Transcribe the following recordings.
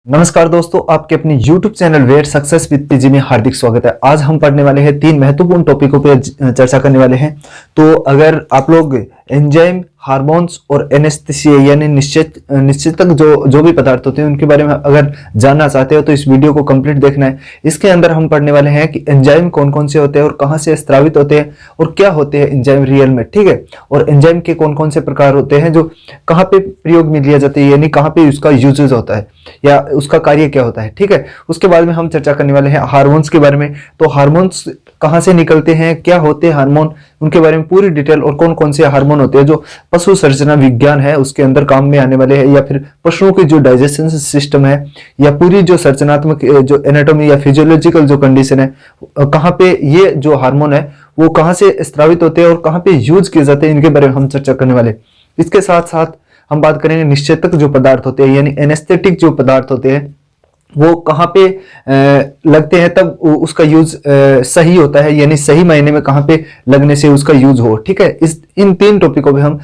नमस्कार दोस्तों, आपके अपने YouTube channel where success with PG में हार्दिक स्वागत है। आज हम पढ़ने वाले हैं 3 महत्वपूर्ण टॉपिकों पर चर्चा करने वाले हैं। तो अगर आप लोग एंजाइम, हार्मोन्स और एनेस्थीसिया यानी निश्चेतक जो भी पदार्थ होते हैं उनके बारे में अगर जानना चाहते हो तो इस वीडियो को कंप्लीट देखना है। इसके अंदर हम पढ़ने वाले हैं कि एंजाइम कौन कौन से होते हैं और कहाँ से स्रावित होते हैं और क्या होते हैं एंजाइम रियल में, ठीक है। और एंजाइम के कौन कौन से प्रकार होते हैं जो कहाँ पे प्रयोग में लिया जाता है, यानी कहाँ पे उसका यूजेज होता है या उसका कार्य क्या होता है, ठीक है। उसके बाद में हम चर्चा करने वाले हैं हार्मोन्स के बारे में। तो हार्मोन्स कहाँ से निकलते हैं, क्या होते हैं हार्मोन, उनके बारे में पूरी डिटेल, और कौन कौन से हार्मोन होते हैं जो पशु संरचना विज्ञान है उसके अंदर काम में आने वाले हैं, या फिर पशुओं की जो डाइजेशन सिस्टम है या पूरी जो संरचनात्मक जो एनाटॉमी या फिजियोलॉजिकल जो कंडीशन है, कहाँ पे ये जो हार्मोन है वो कहाँ से स्रावित होते हैं और कहाँ पे यूज किए जाते हैं, इनके बारे में हम चर्चा करने वाले। इसके साथ साथ हम बात करेंगे निश्चेतक जो पदार्थ होते हैं यानी एनेस्थेटिक जो पदार्थ होते हैं वो कहाँ पे लगते हैं, तब उसका यूज सही होता है, यानी सही मायने में कहाँ पे लगने से उसका यूज हो, ठीक है। इन 3 टॉपिकों पे हम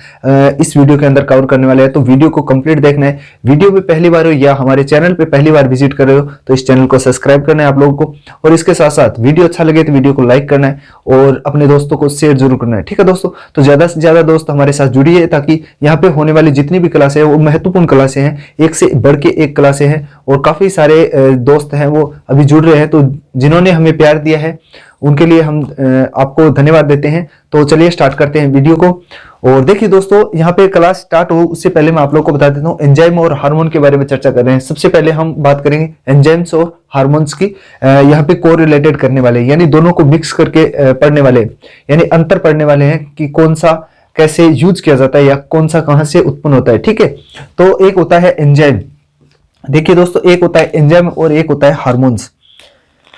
इस वीडियो के अंदर कवर करने वाले हैं। तो वीडियो को कंप्लीट देखना है। वीडियो पे पहली बार हो या हमारे चैनल पे पहली बार विजिट कर रहे हो तो इस चैनल को सब्सक्राइब करना है आप लोगों को, और इसके साथ साथ वीडियो अच्छा लगे तो वीडियो को लाइक करना है और अपने दोस्तों को शेयर जरूर करना है, ठीक है दोस्तों। तो ज्यादा से ज्यादा दोस्त हमारे साथ जुड़िए ताकि यहाँ पे होने वाली जितनी भी क्लासें हैं वो महत्वपूर्ण क्लासें हैं, एक से बढ़ के एक क्लासें हैं, और काफी सारे दोस्त हैं वो अभी जुड़ रहे हैं। तो जिन्होंने हमें प्यार दिया है उनके लिए हम आपको धन्यवाद देते हैं। तो चलिए स्टार्ट करते हैं वीडियो को। और देखिए दोस्तों, यहाँ पे क्लास स्टार्ट हो उससे पहले मैं आप लोगों को बता देता हूँ एंजाइम और हार्मोन के बारे में चर्चा कर रहे हैं। सबसे पहले हम बात करेंगे एंजाइम्स और हार्मोन्स की, यहाँ पे को रिलेटेड करने वाले, यानी दोनों को मिक्स करके पढ़ने वाले, यानी अंतर पढ़ने वाले हैं कि कौन सा कैसे यूज किया जाता है या कौन सा कहाँ से उत्पन्न होता है, ठीक है। तो एक होता है एंजाइम, देखिए दोस्तों, एक होता है एंजाइम और एक होता है हार्मोन्स।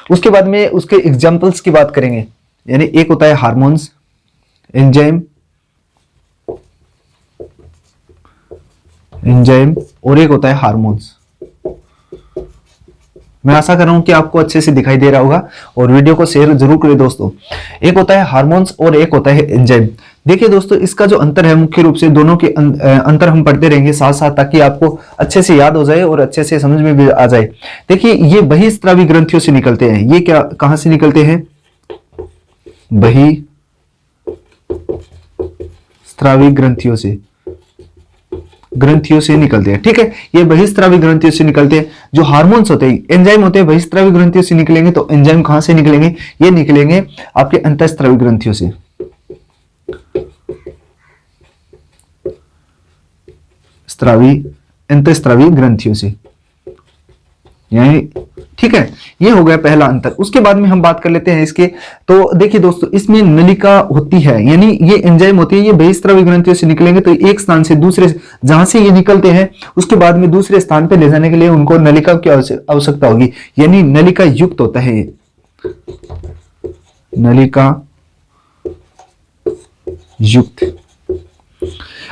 उसके बाद में उसके एग्जांपल्स की बात करेंगे, यानी एक होता है हार्मोन्स, एंजाइम और एक होता है हार्मोन्स। मैं आशा कर रहा हूं कि आपको अच्छे से दिखाई दे रहा होगा और वीडियो को शेयर जरूर करें दोस्तों। एक होता है हार्मोन्स और एक होता है एंजाइम। देखिए दोस्तों, इसका जो अंतर है मुख्य रूप से दोनों के अंतर हम पढ़ते रहेंगे साथ साथ ताकि आपको अच्छे से याद हो जाए और अच्छे से समझ में भी आ जाए। देखिए, ये बहिस्रावी ग्रंथियों से निकलते हैं। ये क्या कहां से निकलते हैं? बहिस्रावी ग्रंथियों से निकलते हैं, ठीक है। ये बहिस्रावी ग्रंथियों से निकलते हैं। जो हार्मोन्स होते हैं, एंजाइम होते हैं, बहिस्रावी ग्रंथियों से निकलेंगे। तो एंजाइम कहां से निकलेंगे? ये निकलेंगे आपके अंतःस्रावी ग्रंथियों से, अंतःस्रावी ग्रंथियों से, यानी ठीक है। ये हो गया पहला अंतर। उसके बाद में हम बात कर लेते हैं इसके। तो देखिए दोस्तों, इसमें नलिका होती है, यानी ये एंजाइम होती है, ये बहिस्रावी ग्रंथियों से निकलेंगे। तो एक स्थान से दूसरे, जहां से ये निकलते हैं उसके बाद में दूसरे स्थान पे ले जाने के लिए उनको नलिका की आवश्यकता होगी, यानी नलिका युक्त होता है ये, नलिका युक्त।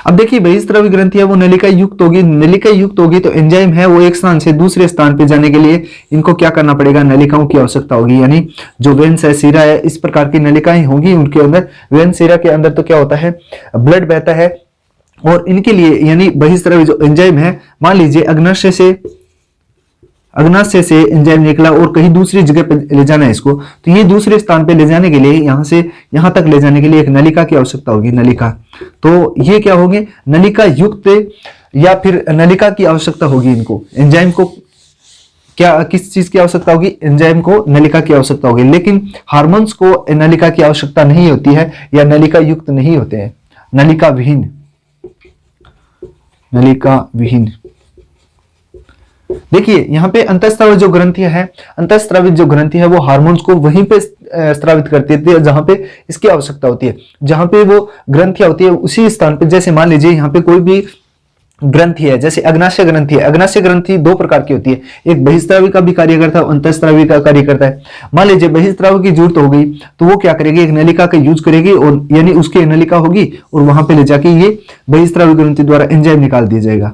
अब देखिए, बहिस्रावी ग्रंथि है वो नलिका युक्त होगी। नलिका युक्त होगी तो एंजाइम है वो एक स्थान से दूसरे स्थान पे जाने के लिए इनको क्या करना पड़ेगा? नलिकाओं की आवश्यकता होगी, यानी जो वेन्स है, सिरा है, इस प्रकार की नलिकाएं होंगी उनके अंदर। वेन सिरा के अंदर तो क्या होता है? ब्लड बहता है, और इनके लिए यानी बहिस्रावी जो एंजाइम है, मान लीजिए अग्नाशय से एंजाइम निकला और कहीं दूसरी जगह पे ले जाना है इसको, तो ये दूसरे स्थान पे ले जाने के लिए, यहां से यहां तक ले जाने के लिए एक नलिका की आवश्यकता होगी, नलिका। तो ये क्या होंगे? नलिका युक्त या फिर नलिका की आवश्यकता होगी इनको। एंजाइम को क्या, किस चीज की आवश्यकता होगी? एंजाइम को नलिका की आवश्यकता होगी। लेकिन हार्मोन्स को नलिका की आवश्यकता नहीं होती है या नलिका युक्त नहीं होते हैं, नलिका विहीन। देखिए, यहाँ पे अंतःस्रावी जो ग्रंथियां है, अंतःस्रावित जो ग्रंथि है वो हार्मोन्स को वहीं पे स्रावित करती है जहां पे इसकी आवश्यकता होती है। जहां पे वो ग्रंथियां होती है उसी स्थान पे, जैसे मान लीजिए यहाँ पे कोई भी ग्रंथि है, जैसे अग्नाशय ग्रंथि है। अग्नाशय ग्रंथि 2 प्रकार की होती है, एक बहिस्रावी का भी कार्य करता है, अंतःस्रावी का कार्य करता है। मान लीजिए बहिस्रावी की जरूरत हो गई तो वो क्या करेगी? एक नलिका का यूज करेगी, और यानी उसकी नलिका होगी और वहां पे ले जाके ये बहिस्रावी ग्रंथि द्वारा एंजाइम निकाल दिया जाएगा,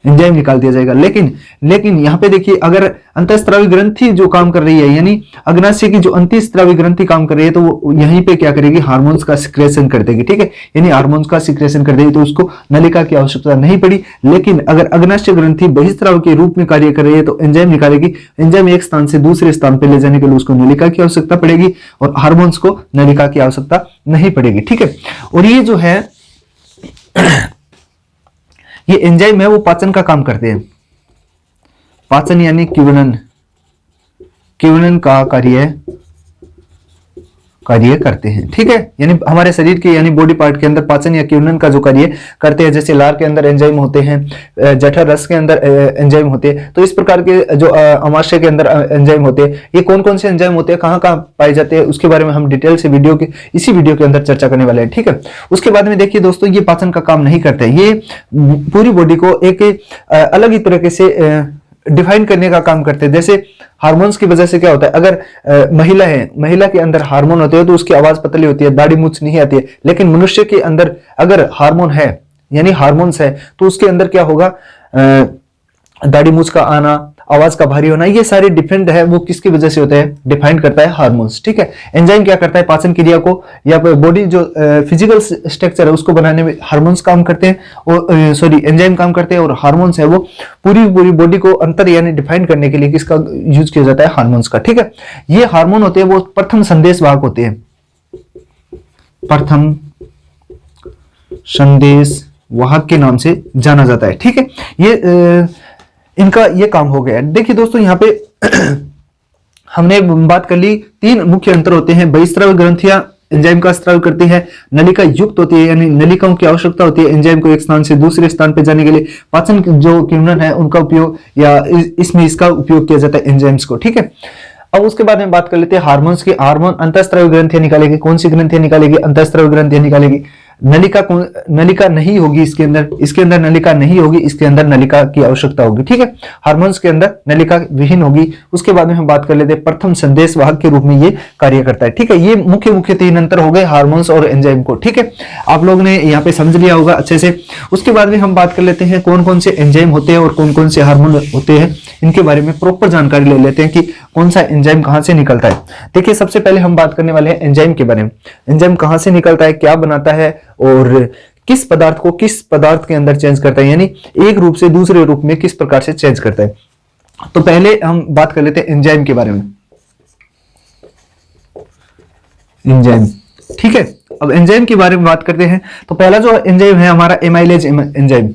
एंजाइम निकाल दिया जाएगा। लेकिन यहाँ पे देखिए, अगर अंतःस्रावी ग्रंथि जो काम कर रही है, यानी अग्नाशय की जो अंतःस्रावी ग्रंथि काम कर रही है, तो वो यहीं पे क्या करेगी, हार्मोन्स का सिक्रेशन कर देगी। ठीक है, यानी हार्मोन्स का सिक्रेशन कर देगी, तो उसको नलिका की आवश्यकता नहीं पड़ी। लेकिन अगर अग्नाशय ग्रंथि बहिस्राव के रूप में कार्य कर रही है तो एंजाइम निकालेगी। एंजाइम एक स्थान से दूसरे स्थान पर ले जाने के लिए उसको नलिका की आवश्यकता पड़ेगी, और हार्मोन्स को नलिका की आवश्यकता नहीं पड़ेगी। ठीक है, और ये जो है ये एंजाइम है वो पाचन का काम करते हैं। पाचन यानी क्यूनन का कार्य करते हैं। ठीक है, यानी हमारे शरीर के यानी बॉडी पार्ट के अंदर पाचन या क्यूनन का जो कार्य करते हैं, जैसे लार के अंदर एंजाइम होते हैं, जठर रस के अंदर एंजाइम होते हैं, तो इस प्रकार के जो अमाशय के अंदर एंजाइम होते हैं, ये कौन कौन से एंजाइम होते हैं, कहाँ कहाँ पाए जाते हैं, उसके बारे में हम डिटेल से इसी वीडियो के अंदर चर्चा करने वाले हैं। ठीक है, उसके बाद में देखिए दोस्तों, ये पाचन का काम नहीं करते, ये पूरी बॉडी को एक अलग ही तरीके से डिफाइन करने का काम करते हैं। जैसे हार्मोन्स की वजह से क्या होता है, अगर महिला है, महिला के अंदर हार्मोन होते हैं तो उसकी आवाज पतली होती है, दाढ़ी मूछ नहीं आती है। लेकिन मनुष्य के अंदर अगर हार्मोन है, यानी हार्मोन्स है, तो उसके अंदर क्या होगा, दाढ़ी मूछ का आना, आवाज का भारी होना, ये सारे डिफरेंट है, वो किसकी वजह से होता है, डिफाइन करता है हार्मोन्स। ठीक है, एंजाइम क्या करता है, पाचन क्रिया को या बॉडी जो फिजिकल स्ट्रक्चर है उसको बनाने में हार्मोन्स काम करते हैं, और एंजाइम काम करते हैं, और हार्मोन्स है वो पूरी बॉडी को अंतर यानी डिफाइन करने के लिए किसका यूज किया जाता है, हार्मोन्स का। ठीक है, ये हार्मोन होते हैं वो प्रथम संदेश वाहक होते हैं, प्रथम संदेश वाहक के नाम से जाना जाता है। ठीक है, ये इनका ये काम हो गया। देखिए दोस्तों, यहाँ पे हमने बात कर ली, तीन मुख्य अंतर होते हैं। बहिस्राव ग्रंथियां एंजाइम का स्राव करती है, नलिका युक्त होती है, यानी नलिकाओं की आवश्यकता होती है एंजाइम को एक स्थान से दूसरे स्थान पर जाने के लिए। पाचन जो क्यूनन है उनका उपयोग या इसमें इसका उपयोग किया जाता है एंजाइम्स को। ठीक है, अब उसके बाद में बात कर लेते हैं हार्मोन्स की। हार्मोन अंतःस्रावी ग्रंथियां निकालेगी, कौन सी ग्रंथियां निकालेगी, अंतःस्रावी ग्रंथियां निकालेगी। नलिका नहीं होगी इसके अंदर नलिका नहीं होगी, इसके अंदर नलिका की आवश्यकता होगी। ठीक है, हार्मोन्स के अंदर नलिका विहीन होगी। उसके बाद में हम बात कर लेते हैं प्रथम संदेश वाहक के रूप में ये कार्य करता है। ठीक है, ये मुख्य तीन अंतर हो गए हार्मोन्स और एंजाइम को। ठीक है, आप लोग ने यहाँ पे समझ लिया होगा अच्छे से। उसके बाद में हम बात कर लेते हैं कौन कौन से एंजाइम होते हैं और कौन कौन से हार्मोन होते हैं, इनके बारे में प्रॉपर जानकारी ले लेते हैं कि कौन सा एंजाइम कहां से निकलता है। देखिए, सबसे पहले हम बात करने वाले हैं एंजाइम के बारे में। एंजाइम कहां से निकलता है, क्या बनाता है, और किस पदार्थ को किस पदार्थ के अंदर चेंज करता है, यानी एक रूप से दूसरे रूप में किस प्रकार से चेंज करता है। तो पहले हम बात कर लेते हैं एंजाइम के बारे में। एंजाइम, ठीक है, अब एंजाइम के बारे में बात करते हैं। तो पहला जो एंजाइम है हमारा एमाइलेज एंजाइम।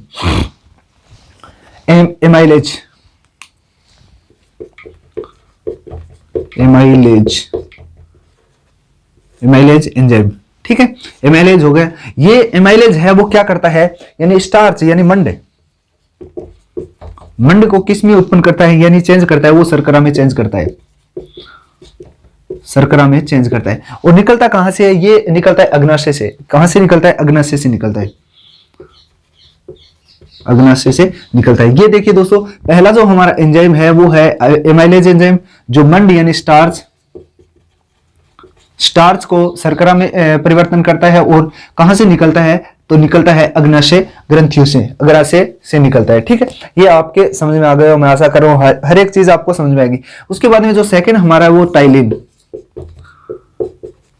Amylase enzyme. ठीक है, एमाइलेज हो गया। ये एमाइलेज है वो क्या करता है, यानी स्टार्च यानी मंड को किस में उत्पन्न करता है, यानी चेंज करता है, वो शर्करा में चेंज करता है, शर्करा में चेंज करता है। और निकलता कहां से है, ये निकलता है अग्नाशय से। कहां से निकलता है, अग्नाशय से निकलता है, अग्नाशय से निकलता है। ये देखिए दोस्तों, पहला जो हमारा एंजाइम है वो है एमाइलेज एंजाइम, जो मंड यानी स्टार्च को शर्करा में परिवर्तन करता है। और कहां से निकलता है, तो निकलता है अग्नाशय ग्रंथियों से, अग्नाशय से निकलता है। ठीक है, ये आपके समझ में आ गया, मैं आशा कर रहा हूं हर एक चीज आपको समझ में आएगी। उसके बाद में जो सेकंड हमारा है वो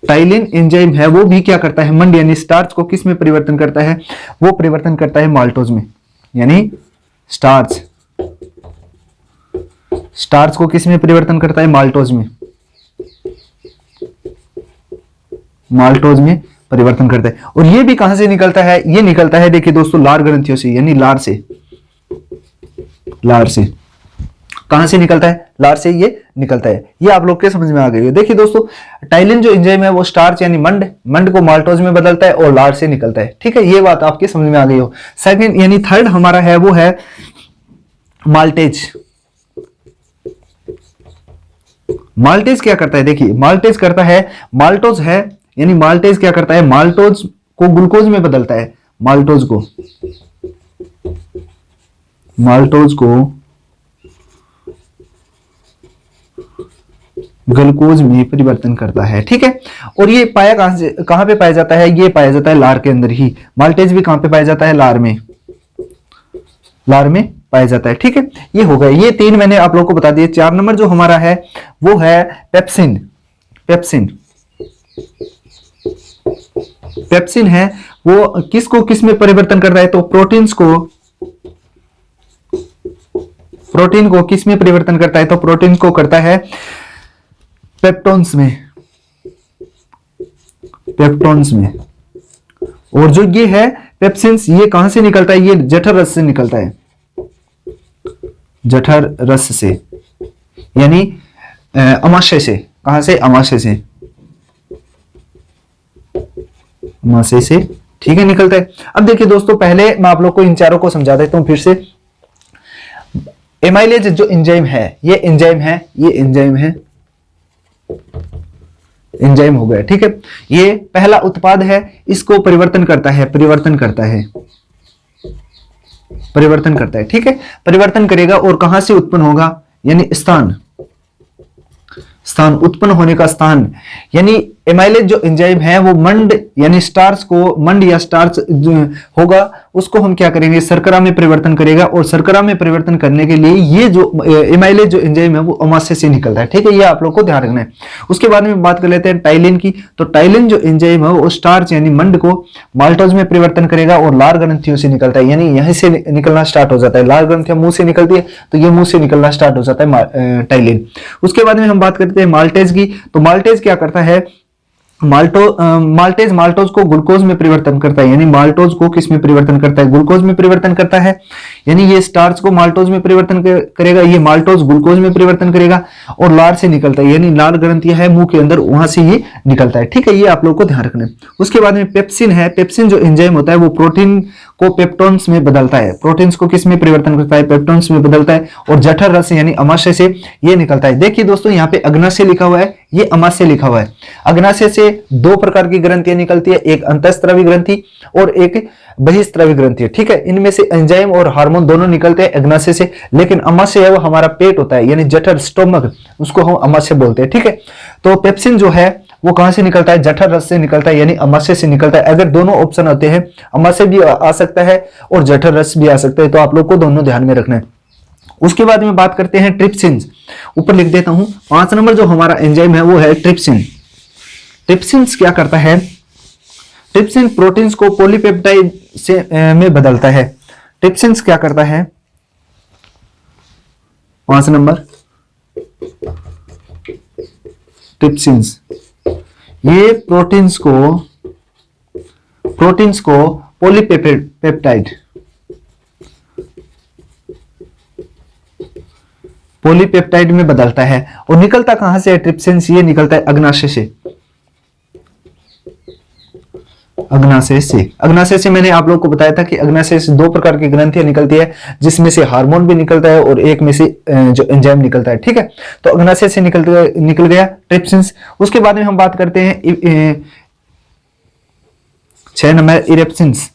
टाइलिन एंजाइम है, वो भी क्या करता है, मंड यानी स्टार्च को किस में परिवर्तन करता है, वो परिवर्तन करता है माल्टोज में, यानी स्टार्च को किस में परिवर्तन करता है, माल्टोज में परिवर्तन करता है। और ये भी कहां से निकलता है, ये निकलता है देखिए दोस्तों लार ग्रंथियों से, यानी लार से कहां से निकलता है, लार से ये निकलता है। ये आप लोग के समझ में आ गई है। देखिए दोस्तों, टाइलिन जो एंजाइम है वो स्टार्च यानी मंड को माल्टोज में बदलता है और लार से निकलता है। ठीक है, ये बात आपके समझ में आ गई हो। सेकंड यानी थर्ड हमारा है वो है माल्टेज। माल्टेज क्या करता है, देखिए माल्टेज करता है, माल्टोज है यानी माल्टेज क्या करता है, माल्टोज को ग्लूकोज में बदलता है, माल्टोज को ग्लूकोज में परिवर्तन करता है। ठीक है, और ये पाया कहां पे पाया जाता है, ये पाया जाता है लार के अंदर ही। माल्टेज भी कहां पे पाया जाता है, लार में पाया जाता है। ठीक है, ये हो गया, ये 3 मैंने आप लोगों को बता दिए। 4 नंबर जो हमारा है वो है पेप्सिन। पेप्सिन, पेप्सिन है वो किसको किस में परिवर्तन करता है? तो प्रोटीन को किस में परिवर्तन करता है? तो प्रोटीन को करता है पेप्टोन्स में, पेप्टोन्स में। और जो ये है पेप्सिन्स, ये कहां से निकलता है? ये जठर रस से निकलता है, जठर रस से, यानी अमाशय से। कहां से? अमाशय से, अमाशय से। ठीक है, निकलता है। अब देखिए दोस्तों, पहले मैं आप लोग को इन चारों को समझा देता हूं फिर से। एमाइलेज जो एंजाइम है, ये एंजाइम है, ये एंजाइम है, एंजाइम हो गया। ठीक है, ये पहला उत्पाद है, इसको परिवर्तन करता है, परिवर्तन करता है, परिवर्तन करता है। ठीक है, परिवर्तन करेगा और कहां से उत्पन्न होगा? यानी स्थान, स्थान, उत्पन्न होने का स्थान। यानी एमाइलेज जो एंजाइम है वो मंड यानी स्टार्च को, मंड या स्टार्च होगा, उसको हम क्या करेंगे? शर्करा में परिवर्तन करेगा। और शर्करा में परिवर्तन करने के लिए ये जो एमाइलेज जो एंजाइम है वो अमाशय से निकलता है। ठीक है, ये आप लोग को ध्यान रखना है। उसके बाद में बात कर लेते हैं टाइलिन की। तो टाइलिन जो एंजाइम है वो स्टार्च यानी मंड को माल्टोज में परिवर्तन करेगा और लार ग्रंथियों से निकलता है, यानी यहीं से निकलना स्टार्ट हो जाता है। लार ग्रंथियां मुंह से निकलती है, तो ये मुंह से निकलना स्टार्ट हो जाता है टाइलिन। उसके बाद में हम बात करते हैं माल्टेज की। तो माल्टेज क्या करता है? माल्टेज माल्टोज को ग्लूकोज में परिवर्तन करता है, यानी माल्टोज को किस में परिवर्तन करता है? ग्लूकोज में परिवर्तन करता है। यानी ये स्टार्च को माल्टोज में परिवर्तन करेगा, ये माल्टोज ग्लूकोज में परिवर्तन करेगा और लार से निकलता है, यानी लार ग्रंथियां है मुंह के अंदर, वहां से ये निकलता है। ठीक है, ये आप लोग को ध्यान रखना है। उसके बाद में पेप्सिन है। पेप्सिन जो एंजाइम होता है वो प्रोटीन को पेप्टोन्स में बदलता है। प्रोटीन्स को किस में परिवर्तन करता है? पेप्टोन्स में बदलता है और जठर रस यानी अमाशय से ये निकलता है। देखिए दोस्तों, यहाँ पे अग्नाशय लिखा हुआ है, ये अमाशय लिखा हुआ है। अग्नाशय से 2 प्रकार की ग्रंथियां निकलती है, एक अंतःस्रावी ग्रंथि और एक बहिस्रावी ग्रंथि है। ठीक है, इनमें से एंजाइम और हार्मोन दोनों निकलते हैं अग्नाशय से, लेकिन अमाशय है वो हमारा पेट होता है, यानी जठर, स्टोमक, उसको हम अमाशय बोलते हैं। ठीक है, तो पेप्सिन जो है वो कहां से निकलता है? जठर रस से निकलता है, यानी अमाशय से निकलता है। अगर दोनों ऑप्शन होते हैं, अमाशय भी आ सकता है और जठर रस भी आ सकता है, तो आप लोग को दोनों ध्यान में रखना है। उसके बाद में बात करते हैं ट्रिप्सिन्स। ऊपर लिख देता हूं, 5 नंबर जो हमारा एंजाइम है वो है ट्रिप्सिन। ट्रिप्सिन्स क्या करता है? ट्रिप्सिन प्रोटीन्स को पॉलीपेप्टाइड से में बदलता है। ट्रिप्सिन्स क्या करता है? 5 नंबर ट्रिप्सिन्स, ये प्रोटीन्स को पॉलीपेप्टाइड में बदलता है। और निकलता कहां से है ट्रिप्सिन्स? ये निकलता है अग्नाशय से, अग्नाशय से। अग्नाशय से मैंने आप लोग को बताया था कि अग्नाशय से 2 प्रकार की ग्रंथियां निकलती है, जिसमें से हार्मोन भी निकलता है और एक में से जो एंजाइम निकलता है। ठीक है, तो अग्नाशय से निकल गया ट्रिप्सिन्स। उसके बाद में हम बात करते हैं 6 नंबर इरेप्सिन्स।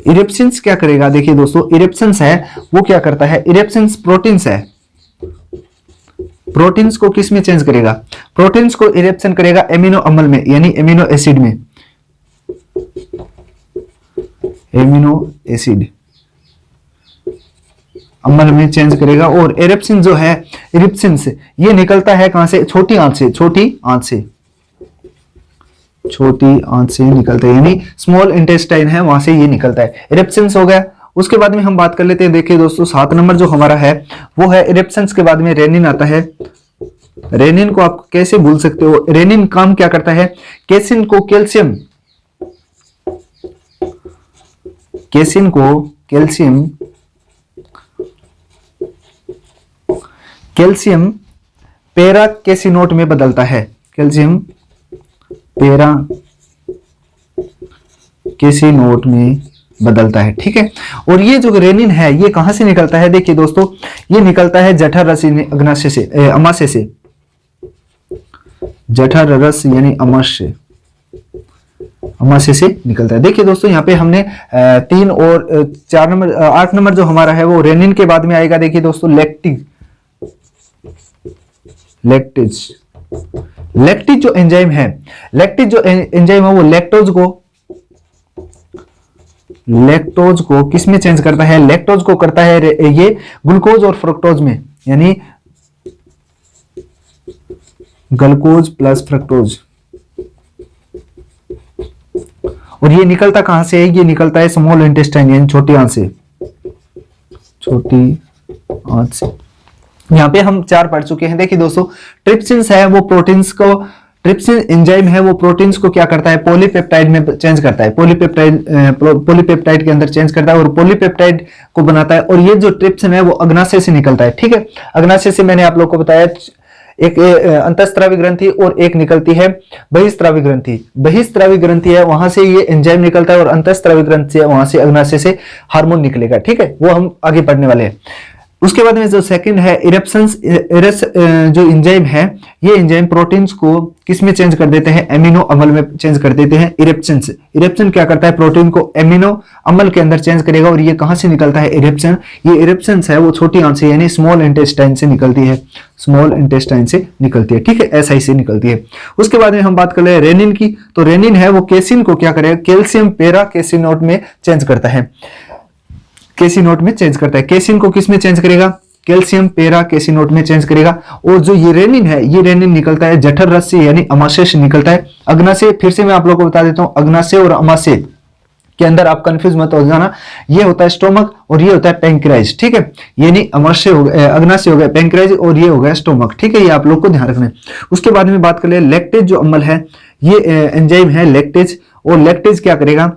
इरेप्सिन्स क्या करेगा? देखिए दोस्तों, इरेप्सिन्स है वो क्या करता है? इरेप्सिन्स प्रोटीन्स है, प्रोटीन्स को किस में चेंज करेगा? प्रोटीन्स को इरेप्शन करेगा एमिनो अम्ल में, यानी एमिनो एसिड में, एमिनो एसिड अम्ल में चेंज करेगा। और इरेप्सिन जो है, इरेप्सिन्स ये निकलता है कहां से? छोटी आंत से, छोटी आंत से, छोटी आंत से निकलता है, यानी स्मॉल इंटेस्टाइन है, वहां से ये निकलता है। इरेप्सिन्स हो गया। उसके बाद में हम बात कर लेते हैं, देखिए दोस्तों 7 नंबर जो हमारा है वो है इरेप्सिन्स के बाद में रेनिन आता है। रेनिन को आप कैसे भूल सकते हो? रेनिन काम क्या करता है? केसिन को कैल्शियम, केसिन को कैल्शियम, कैल्शियम पेरा केसिनोट में बदलता है। कैल्शियम पेरा केसिनोट में बदलता है। ठीक है, और ये जो रेनिन है ये कहां से निकलता है? देखिए दोस्तों, ये निकलता है जठर रस अग्नाशय से, अमाशय से, जठर रस यानी अमाशय, अमाशय से निकलता है। देखिए दोस्तों, यहाँ पे हमने 3 और 4 नंबर, 8 नंबर जो हमारा है वो रेनिन के बाद में आएगा। देखिए दोस्तों लैक्टिक, लैक्टेज जो एंजाइम है, लैक्टेज जो एंजाइम है वो लैक्टोज को लैक्टोज को किस में चेंज करता है? लैक्टोज को करता है ये ग्लूकोज और फ्रक्टोज में, यानी ग्लूकोज प्लस फ्रक्टोज। और ये निकलता कहां से है? ये निकलता है स्मॉल इंटेस्टाइन यानी छोटी आंत से, छोटी आंत से। यहाँ पे हम 4 पढ़ चुके हैं। देखिए दोस्तों, ट्रिप्सिन है वो प्रोटीन्स को, ट्रिप्सिन एंजाइम है वो प्रोटीन्स को क्या करता है? पॉलीपेप्टाइड में चेंज करता है, पॉलीपेप्टाइड के अंदर चेंज करता है और पॉलीपेप्टाइड को बनाता है। और ये जो ट्रिप्सिन है वो अग्नाशय से निकलता है। ठीक है, अग्नाशय से मैंने आप लोग को बताया एक अंतःस्रावी ग्रंथि और एक निकलती है बहिस्रावी ग्रंथि। बहिस्रावी ग्रंथि है वहां से ये एंजाइम निकलता है और अंतःस्रावी ग्रंथि है वहां से अग्नाशय से हार्मोन निकलेगा। ठीक है, वो हम आगे पढ़ने वाले हैं। उसके बाद में जो सेकंड है इरेप्शंस, जो एंजाइम है ये एंजाइम प्रोटीन्स को किस में चेंज कर देते हैं? एमिनो अम्ल में चेंज कर देते हैं। इरेप्शंस, इरेप्शन क्या करता है? प्रोटीन को एमिनो अम्ल के अंदर चेंज करेगा। और ये कहां से निकलता है? इरेप्शन, ये इरेप्शंस है वो छोटी आंत से यानी स्मॉल इंटेस्टाइन से निकलती है, स्मॉल इंटेस्टाइन से निकलती है। ठीक है, एसआई से निकलती है। उसके बाद में हम बात कर ले रेनिन की, तो रेनिन है वो केसिन को क्या करेगा? कैल्शियम पेरा केसिनोट में चेंज करता है, केसिनोट में चेंज करता है। केसिन को किस में चेंज करेगा? कैल्शियम पेरा केसिनोट में चेंज करेगा। और जो ये रेनिन है ये रेनिन निकलता है जठर रस से यानी अमाशय से निकलता है। अग्नाशय, फिर से मैं आप लोगों को बता देता हूं, अग्नाशय और अमाशय के अंदर आप कंफ्यूज मत हो जाना, ये होता है स्टोमक और ये होता है पैंक्रियाज। ठीक है, यानी अमाशय हो गया, अग्नाशय हो गया पैंक्रियाज और ये हो गया स्टोमक। ठीक है, ये आप लोग को ध्यान रखना है। उसके बाद में बात कर ले लैक्टेज जो अम्ल है ये एंजाइम है लैक्टेज। और लैक्टेज क्या करेगा?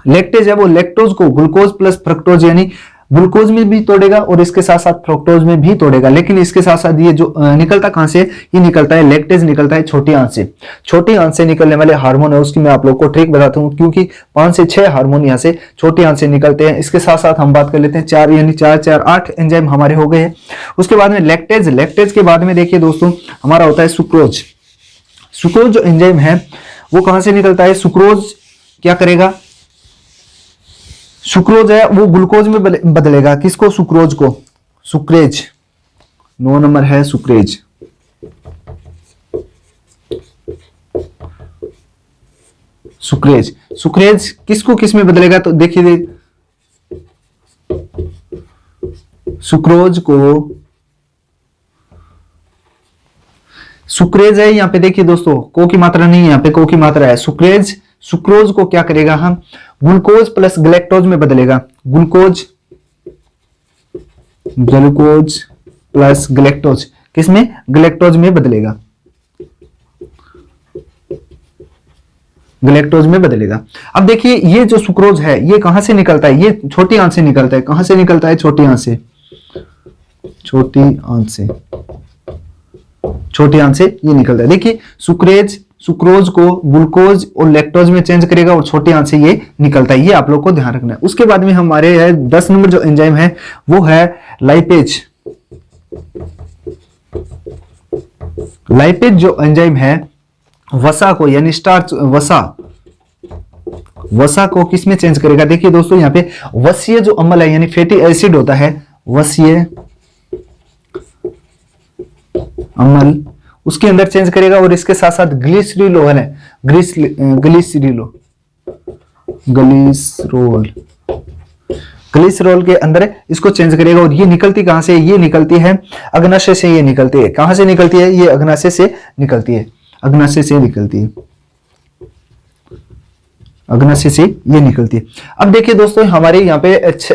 लैक्टेज है वो लैक्टोज को ग्लूकोज प्लस फ्रक्टोज यानी ग्लूकोज में भी तोड़ेगा और इसके साथ साथ फ्रक्टोज में भी तोड़ेगा। लेकिन इसके साथ साथ ये जो निकलता कहां से? ये निकलता है लैक्टेज निकलता है छोटी आंत से। छोटी आंत से निकलने वाले हार्मोन है उसकी मैं आप लोग को ट्रिक बताता हूं, क्योंकि 5 से 6 हार्मोन यहां से छोटी आंत से निकलते हैं। इसके साथ साथ हम बात कर लेते हैं 4 यानी 4 8 एंजाइम हमारे हो गए हैं। उसके बाद में लैक्टेज, लैक्टेज के बाद में देखिए दोस्तों हमारा होता है सुक्रोज। सुक्रोज जो एंजाइम है वो कहां से निकलता है? सुक्रोज क्या करेगा? सुक्रोज है वो ग्लूकोज में बदलेगा। किसको? सुक्रोज को। सुक्रेज 9 नंबर है सुक्रेज। सुक्रेज, सुक्रेज किसको किस में बदलेगा? तो देखिए सुक्रोज को, सुक्रेज है यहां पे देखिए दोस्तों, को की मात्रा नहीं है यहां पे, को की मात्रा है। सुक्रेज, सुक्रोज को क्या करेगा? हम ग्लूकोज प्लस ग्लैक्टोज में बदलेगा। ग्लूकोज प्लस ग्लैक्टोज किसमें? ग्लैक्टोज में बदलेगा, ग्लैक्टोज में बदलेगा। अब देखिए ये जो सुक्रोज है ये कहां से निकलता है? ये छोटी आंत से निकलता है। कहां से निकलता है? छोटी आंत से, छोटी आंत से, छोटी आंत से ये निकलता है। देखिए सुक्रेज सुक्रोज को ग्लूकोज और लैक्टोज में चेंज करेगा और छोटी आंत से ये निकलता है। ये आप लोग को ध्यान रखना है। उसके बाद में हमारे 10 नंबर जो एंजाइम है वो है लाइपेज। लाइपेज जो एंजाइम है वसा को यानी स्टार्च, वसा को किस में चेंज करेगा? देखिए दोस्तों यहाँ पे वसीय जो अम्ल है यानी फैटी एसिड होता है, वसीय अम्ल उसके अंदर चेंज करेगा। और इसके साथ साथ ग्लिसरीलोल है, ग्लिसरॉल के अंदर इसको चेंज करेगा। और ये निकलती कहां से? ये निकलती है अग्नाशय से। ये निकलती है कहां से निकलती है? ये अग्नाशय से निकलती है, अग्नाशय से निकलती है, अग्नाशय से ये निकलती है। अब देखिए दोस्तों हमारे यहाँ पे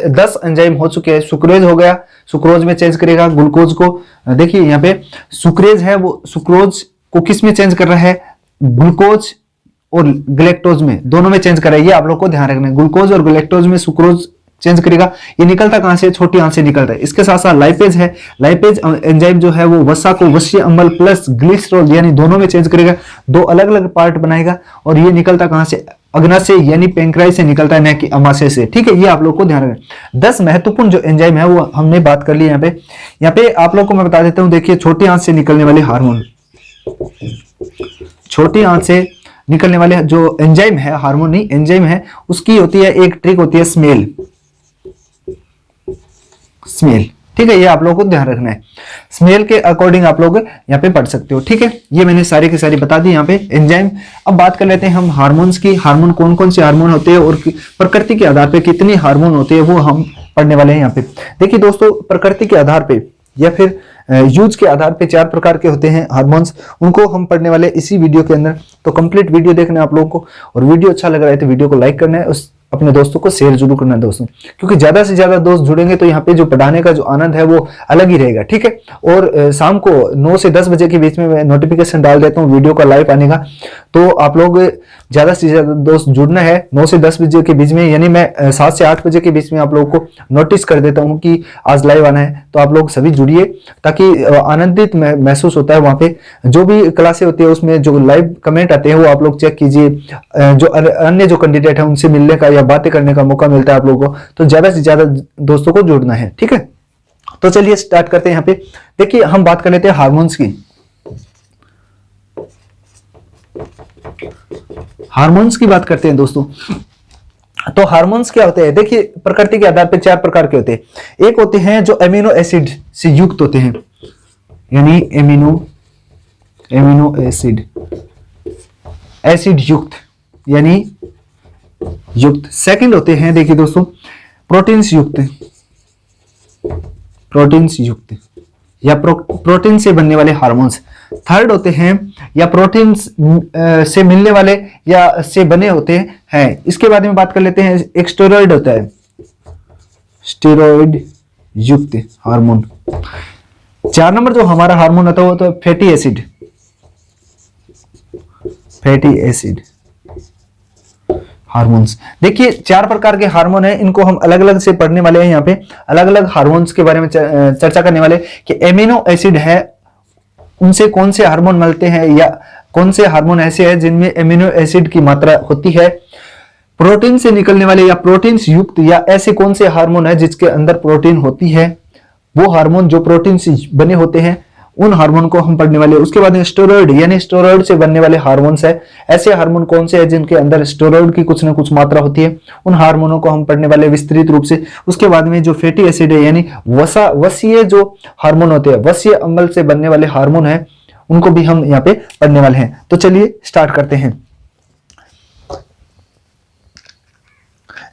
10 एंजाइम हो चुके हैं। सुक्रोज हो गया, सुक्रोज में चेंज करेगा ग्लूकोज को। देखिए यहाँ पे सुक्रेज है वो सुक्रोज को किस में चेंज कर रहा है? ग्लूकोज और ग्लैक्टोज में, दोनों में चेंज कर रहा है। ये आप लोग को ध्यान रखना है, ग्लूकोज और ग्लैक्टोज में सुक्रोज चेंज करेगा। ये निकलता कहां से? छोटी आंत से निकलता है। इसके साथ साथ लाइपेज है, लाइपेज एंजाइम जो है वो वसा को वसीय अम्ल प्लस ग्लिसरॉल यानी दोनों में चेंज करेगा, 2 अलग अलग पार्ट बनाएगा। और ये निकलता कहां से? अग्नाशय यानी पैंक्रियाज से निकलता है, न कि अमाशय से। ठीक है, ये आप लोग को ध्यान रखना। 10 महत्वपूर्ण जो एंजाइम है वो हमने बात कर ली। यहाँ पे आप लोग को मैं बता देता हूं। देखिए छोटी आंत से निकलने वाले हार्मोन, छोटी आंत से निकलने वाले जो एंजाइम है, हार्मोन नहीं एंजाइम है, उसकी होती है एक ट्रिक होती है स्मेल। स्मेल ठीक है, ये आप लोगों को ध्यान रखना है। स्मेल के अकॉर्डिंग आप लोग यहाँ पे पढ़ सकते हो। ठीक है, ये मैंने सारी की सारी बता दी यहाँ पे एंजाइम। अब बात कर लेते हैं हम हार्मोन्स की। हार्मोन कौन कौन से हार्मोन होते हैं और प्रकृति के आधार पे कितने हार्मोन होते हैं वो हम पढ़ने वाले हैं यहाँ पे। देखिए दोस्तों, प्रकृति के आधार पे या फिर यूज के आधार पे 4 प्रकार के होते हैं हार्मोन्स, उनको हम पढ़ने वाले इसी वीडियो के अंदर। तो कंप्लीट वीडियो देखना है आप लोगों को, और वीडियो अच्छा लग रहा है तो वीडियो को लाइक करना है, उस अपने दोस्तों को शेयर जरूर करना है दोस्तों, क्योंकि ज्यादा से ज्यादा दोस्त जुड़ेंगे तो यहाँ पे जो पढ़ाने का जो आनंद है वो अलग ही रहेगा। ठीक है, और शाम को 9 से 10 बजे के बीच में मैं नोटिफिकेशन डाल देता हूँ वीडियो का लाइव आने का, तो आप लोग ज्यादा से ज्यादा दोस्त जुड़ना है 9 से 10 बजे के बीच में, यानी मैं 7 से 8 बजे के बीच में आप लोगों को नोटिस कर देता हूँ कि आज लाइव आना है। तो आप लोग सभी जुड़िए, ताकि आनंदित महसूस होता है। वहां पे जो भी क्लासे होती है उसमें जो लाइव कमेंट आते हैं वो आप लोग चेक कीजिए। जो अन्य जो कैंडिडेट है उनसे मिलने का या बातें करने का मौका मिलता है आप लोगों को, तो ज्यादा से ज्यादा दोस्तों को जोड़ना है। ठीक है, तो चलिए स्टार्ट करते हैं। यहाँ पे देखिए, हम बात कर लेते हैं हार्मोन्स की। हार्मोन्स की बात करते हैं दोस्तों। तो हार्मोन्स क्या होते हैं? देखिए, प्रकृति के आधार पर 4 प्रकार के होते हैं। एक होते हैं जो एमिनो एसिड से युक्त होते हैं, यानी एमिनो एसिड युक्त, यानी युक्त। सेकंड होते हैं, देखिए दोस्तों, प्रोटीन्स युक्त या प्रोटीन से बनने वाले हार्मोन्स। थर्ड होते हैं या प्रोटीन से मिलने वाले या से बने होते हैं। इसके बारे में बात कर लेते हैं। एक स्टेरॉइड होता है, स्टेरॉइड युक्त हार्मोन। 4 नंबर जो हमारा हार्मोन होता है वो तो फैटी एसिड हार्मोन्स। देखिए, 4 प्रकार के हार्मोन हैं, इनको हम अलग अलग से पढ़ने वाले हैं। यहाँ पे अलग अलग हार्मोन्स के बारे में चर्चा करने वाले कि एमिनो एसिड है, उनसे कौन से हार्मोन मिलते हैं या कौन से हार्मोन ऐसे हैं जिनमें एमिनो एसिड की मात्रा होती है। प्रोटीन से निकलने वाले या प्रोटीन युक्त या ऐसे कौन से हार्मोन है जिसके अंदर प्रोटीन होती है, वो हार्मोन जो प्रोटीन से बने होते हैं, उन हार्मोन को हम पढ़ने वाले। उसके बाद में स्टेरॉइड, यानी स्टेरॉइड से बनने वाले हार्मोन्स है। ऐसे हार्मोन कौन से हैं जिनके अंदर स्टेरॉइड की कुछ ना कुछ मात्रा होती है, उन हार्मोनों को हम पढ़ने वाले विस्तृत रूप से। उसके बाद में जो फैटी एसिड है, यानी वसीय जो हार्मोन होते हैं, वसीय अम्ल से बनने वाले हार्मोन है, उनको भी हम यहाँ पे पढ़ने वाले हैं। तो चलिए स्टार्ट करते हैं।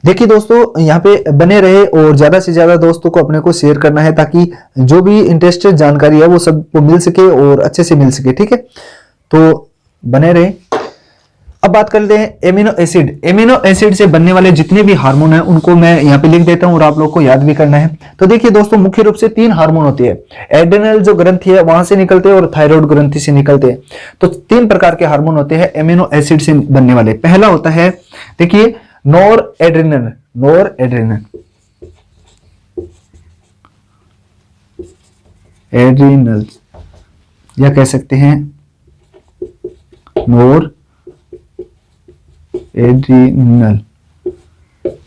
देखिए दोस्तों, यहाँ पे बने रहे और ज्यादा से ज्यादा दोस्तों को अपने को शेयर करना है, ताकि जो भी इंटरेस्टेड जानकारी है वो सबको मिल सके और अच्छे से मिल सके। ठीक है, तो बने रहे। अब बात करते हैं एमिनो एसिड। एमिनो एसिड से बनने वाले जितने भी हार्मोन हैं उनको मैं यहाँ पे लिख देता हूँ और आप लोग को याद भी करना है। तो देखिए दोस्तों, मुख्य रूप से 3 हार्मोन होते हैं। एड्रेनल जो ग्रंथि है वहां से निकलते हैं और थायराइड ग्रंथि से निकलते हैं। तो 3 प्रकार के हार्मोन होते हैं एमिनो एसिड से बनने वाले। पहला होता है, देखिए, नॉर एड्रेनल या कह सकते हैं नॉर एड्रेनल।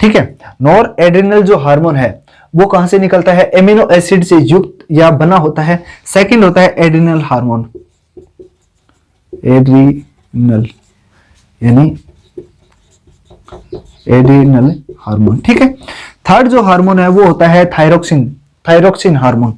ठीक है, नॉर एड्रेनल जो हार्मोन है वो कहां से निकलता है? एमिनो एसिड से युक्त या बना होता है। सेकंड होता है एड्रेनल हार्मोन, एड्रेनल यानी एड्रेनल हार्मोन। ठीक है, थर्ड जो हार्मोन है वो होता है थायरोक्सिन हार्मोन,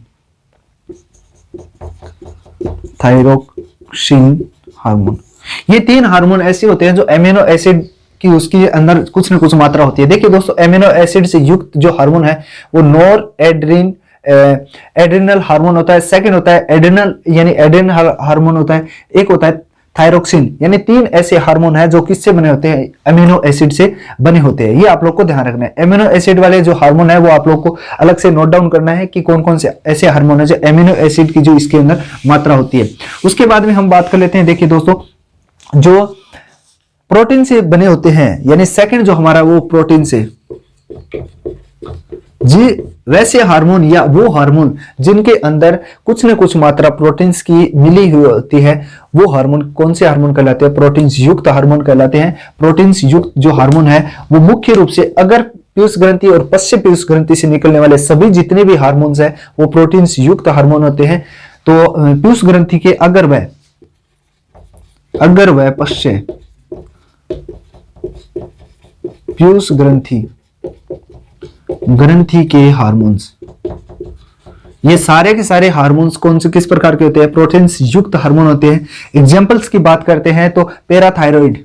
ये 3 हार्मोन ऐसे होते हैं जो एमिनो एसिड की उसके अंदर कुछ न कुछ मात्रा होती है। देखिए दोस्तों, एमिनो एसिड से युक्त जो हार्मोन है वो नॉर एड्रेनल हार्मोन होता है। सेकंड होता है एड्रेनल यानी एड्रेनल हार्मोन होता है। एक होता है थायरोक्सिन, यानी 3 ऐसे हार्मोन हैं जो किससे बने होते हैं? एमिनो एसिड से बने होते हैं। ये आप लोग को ध्यान रखना है। एमिनो एसिड वाले जो हार्मोन है वो आप लोग को अलग से नोट डाउन करना है कि कौन कौन से ऐसे हार्मोन है जो एमिनो एसिड की जो इसके अंदर मात्रा होती है। उसके बाद में हम बात कर लेते हैं, देखिए दोस्तों, जो प्रोटीन से बने होते हैं, यानी सेकंड जो हमारा वो प्रोटीन से जी, वैसे हार्मोन या वो हार्मोन जिनके अंदर कुछ न कुछ मात्रा प्रोटीन्स की मिली हुई होती है, वो हार्मोन कौन से हार्मोन कहलाते हैं? प्रोटीन्स युक्त हार्मोन कहलाते हैं। प्रोटीन्स युक्त जो हार्मोन है वो मुख्य रूप से अगर पीयूष ग्रंथि और पश्च पीयूष ग्रंथि से निकलने वाले सभी जितने भी हार्मोन्स हैं वो प्रोटीन्स युक्त हार्मोन होते हैं। तो पीयूष ग्रंथि के अगर वह पश्च पीयूष ग्रंथि के हार्मोन्स ये सारे के सारे हार्मोन्स कौन से किस प्रकार के होते हैं? प्रोटीन्स युक्त हार्मोन होते हैं। एग्जाम्पल्स की बात करते हैं तो पैराथायरॉइड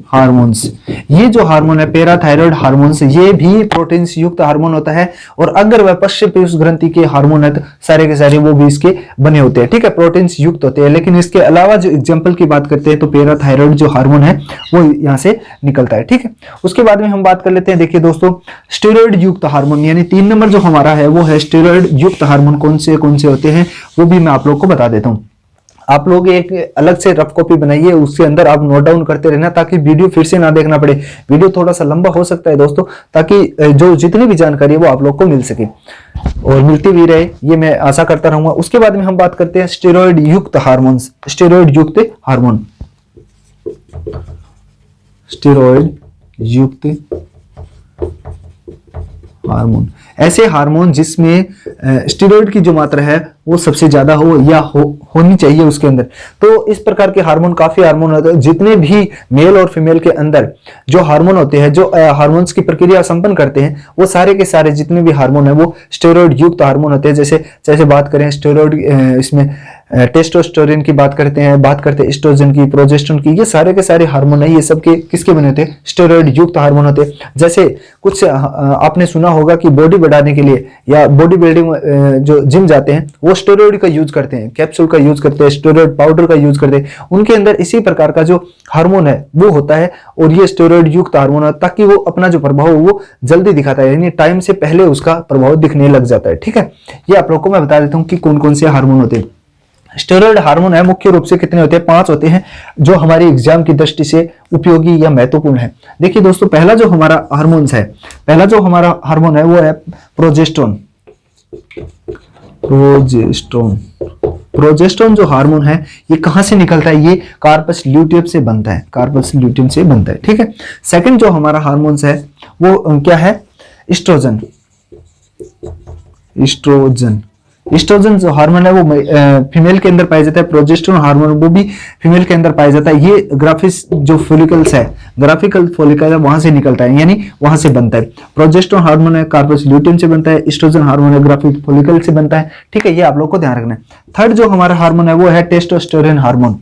हार्मोन्स, ये जो हार्मोन है पैराथायरॉइड हार्मोन्स, ये भी प्रोटीन्स युक्त हार्मोन होता है। और अगर वह पश्च पीयूष ग्रंथि के हार्मोन है तो सारे के सारे वो भी इसके बने होते हैं, ठीक है, प्रोटीन्स युक्त होते हैं। लेकिन इसके अलावा जो एग्जांपल की बात करते हैं तो पैराथायरॉइड जो हार्मोन है वो यहाँ से निकलता है, ठीक है। उसके बाद में हम बात कर लेते हैं, देखिए दोस्तों, स्टेरॉइड युक्त हार्मोन, यानी 3 नंबर जो हमारा है वो है स्टेरॉइड युक्त हार्मोन। कौन से होते हैं वो भी मैं आप लोग को बता देता हूँ। आप लोग एक अलग से रफ कॉपी बनाइए, उसके अंदर आप नोट डाउन करते रहना ताकि वीडियो फिर से ना देखना पड़े। वीडियो थोड़ा सा लंबा हो सकता है दोस्तों, ताकि जो जितनी भी जानकारी है वो आप लोग को मिल सके और मिलती भी रहे, ये मैं आशा करता रहूंगा। उसके बाद में हम बात करते हैं स्टेरॉइड युक्त हार्मोन्स। स्टेरॉइड युक्त हार्मोन ऐसे हार्मोन जिसमें स्टेरॉइड की जो मात्रा है वो सबसे ज्यादा हो या होनी चाहिए उसके अंदर। तो इस प्रकार के हार्मोन, काफी हार्मोन होते हैं। जितने भी मेल और फीमेल के अंदर जो हार्मोन होते हैं, जो हार्मोन्स की प्रक्रिया संपन्न करते हैं, वो सारे के सारे जितने भी हार्मोन है वो स्टेरॉइड युक्त हार्मोन होते हैं। जैसे बात करें स्टेरॉइड, इसमें टेस्टोस्टेरोन की बात करते हैं एस्ट्रोजन की, प्रोजेस्टेरोन की, ये सारे के सारे हार्मोन है, ये सब के किसके बने होते हैं? स्टेरॉइड युक्त हार्मोन होते हैं। जैसे कुछ आपने सुना होगा कि बॉडी बढ़ाने के लिए या बॉडी बिल्डिंग जो जिम जाते हैं वो स्टेरॉइड का यूज करते हैं, कैप्सूल का यूज करते हैं, स्टेरॉइड पाउडर का यूज करते हैं। उनके अंदर इसी प्रकार का जो हार्मोन है वो होता है और ये स्टेरॉइड युक्त हार्मोन है, ताकि वो अपना जो प्रभाव वो जल्दी दिखाता है, यानी टाइम से पहले उसका प्रभाव दिखने लग जाता है, ठीक है। ये आप लोग को मैं बता देता हूँ कि कौन कौन से हार्मोन होते हैं। स्टेरॉइड हार्मोन है मुख्य रूप से कितने होते हैं? 5 होते हैं, जो हमारी एग्जाम की दृष्टि से उपयोगी या महत्वपूर्ण है। देखिए दोस्तों, पहला जो हमारा हार्मोन है वो है प्रोजेस्टेरोन। प्रोजेस्टेरोन जो हार्मोन है ये कहां से निकलता है? ये कार्पस ल्यूटियम से बनता है, ठीक है। सेकंड जो हमारा हार्मोन है वो क्या है? एस्ट्रोजन एस्ट्रोजन जो हार्मोन है वो फीमेल के अंदर पाया जाता है। प्रोजेस्टेरोन हार्मोन वो भी फीमेल के अंदर पाया जाता है। ये ग्राफिकल फॉलिकल है वहां से निकलता है, यानी वहां से बनता है। प्रोजेस्टेरोन हार्मोन है कार्पस ल्यूटियम से बनता है, एस्ट्रोजन हार्मोन है ग्राफिकल फॉलिकल से बनता है, ठीक है। ये आप लोग को ध्यान रखना है। थर्ड जो हमारा हार्मोन है वो है टेस्टोस्टेरोन हार्मोन।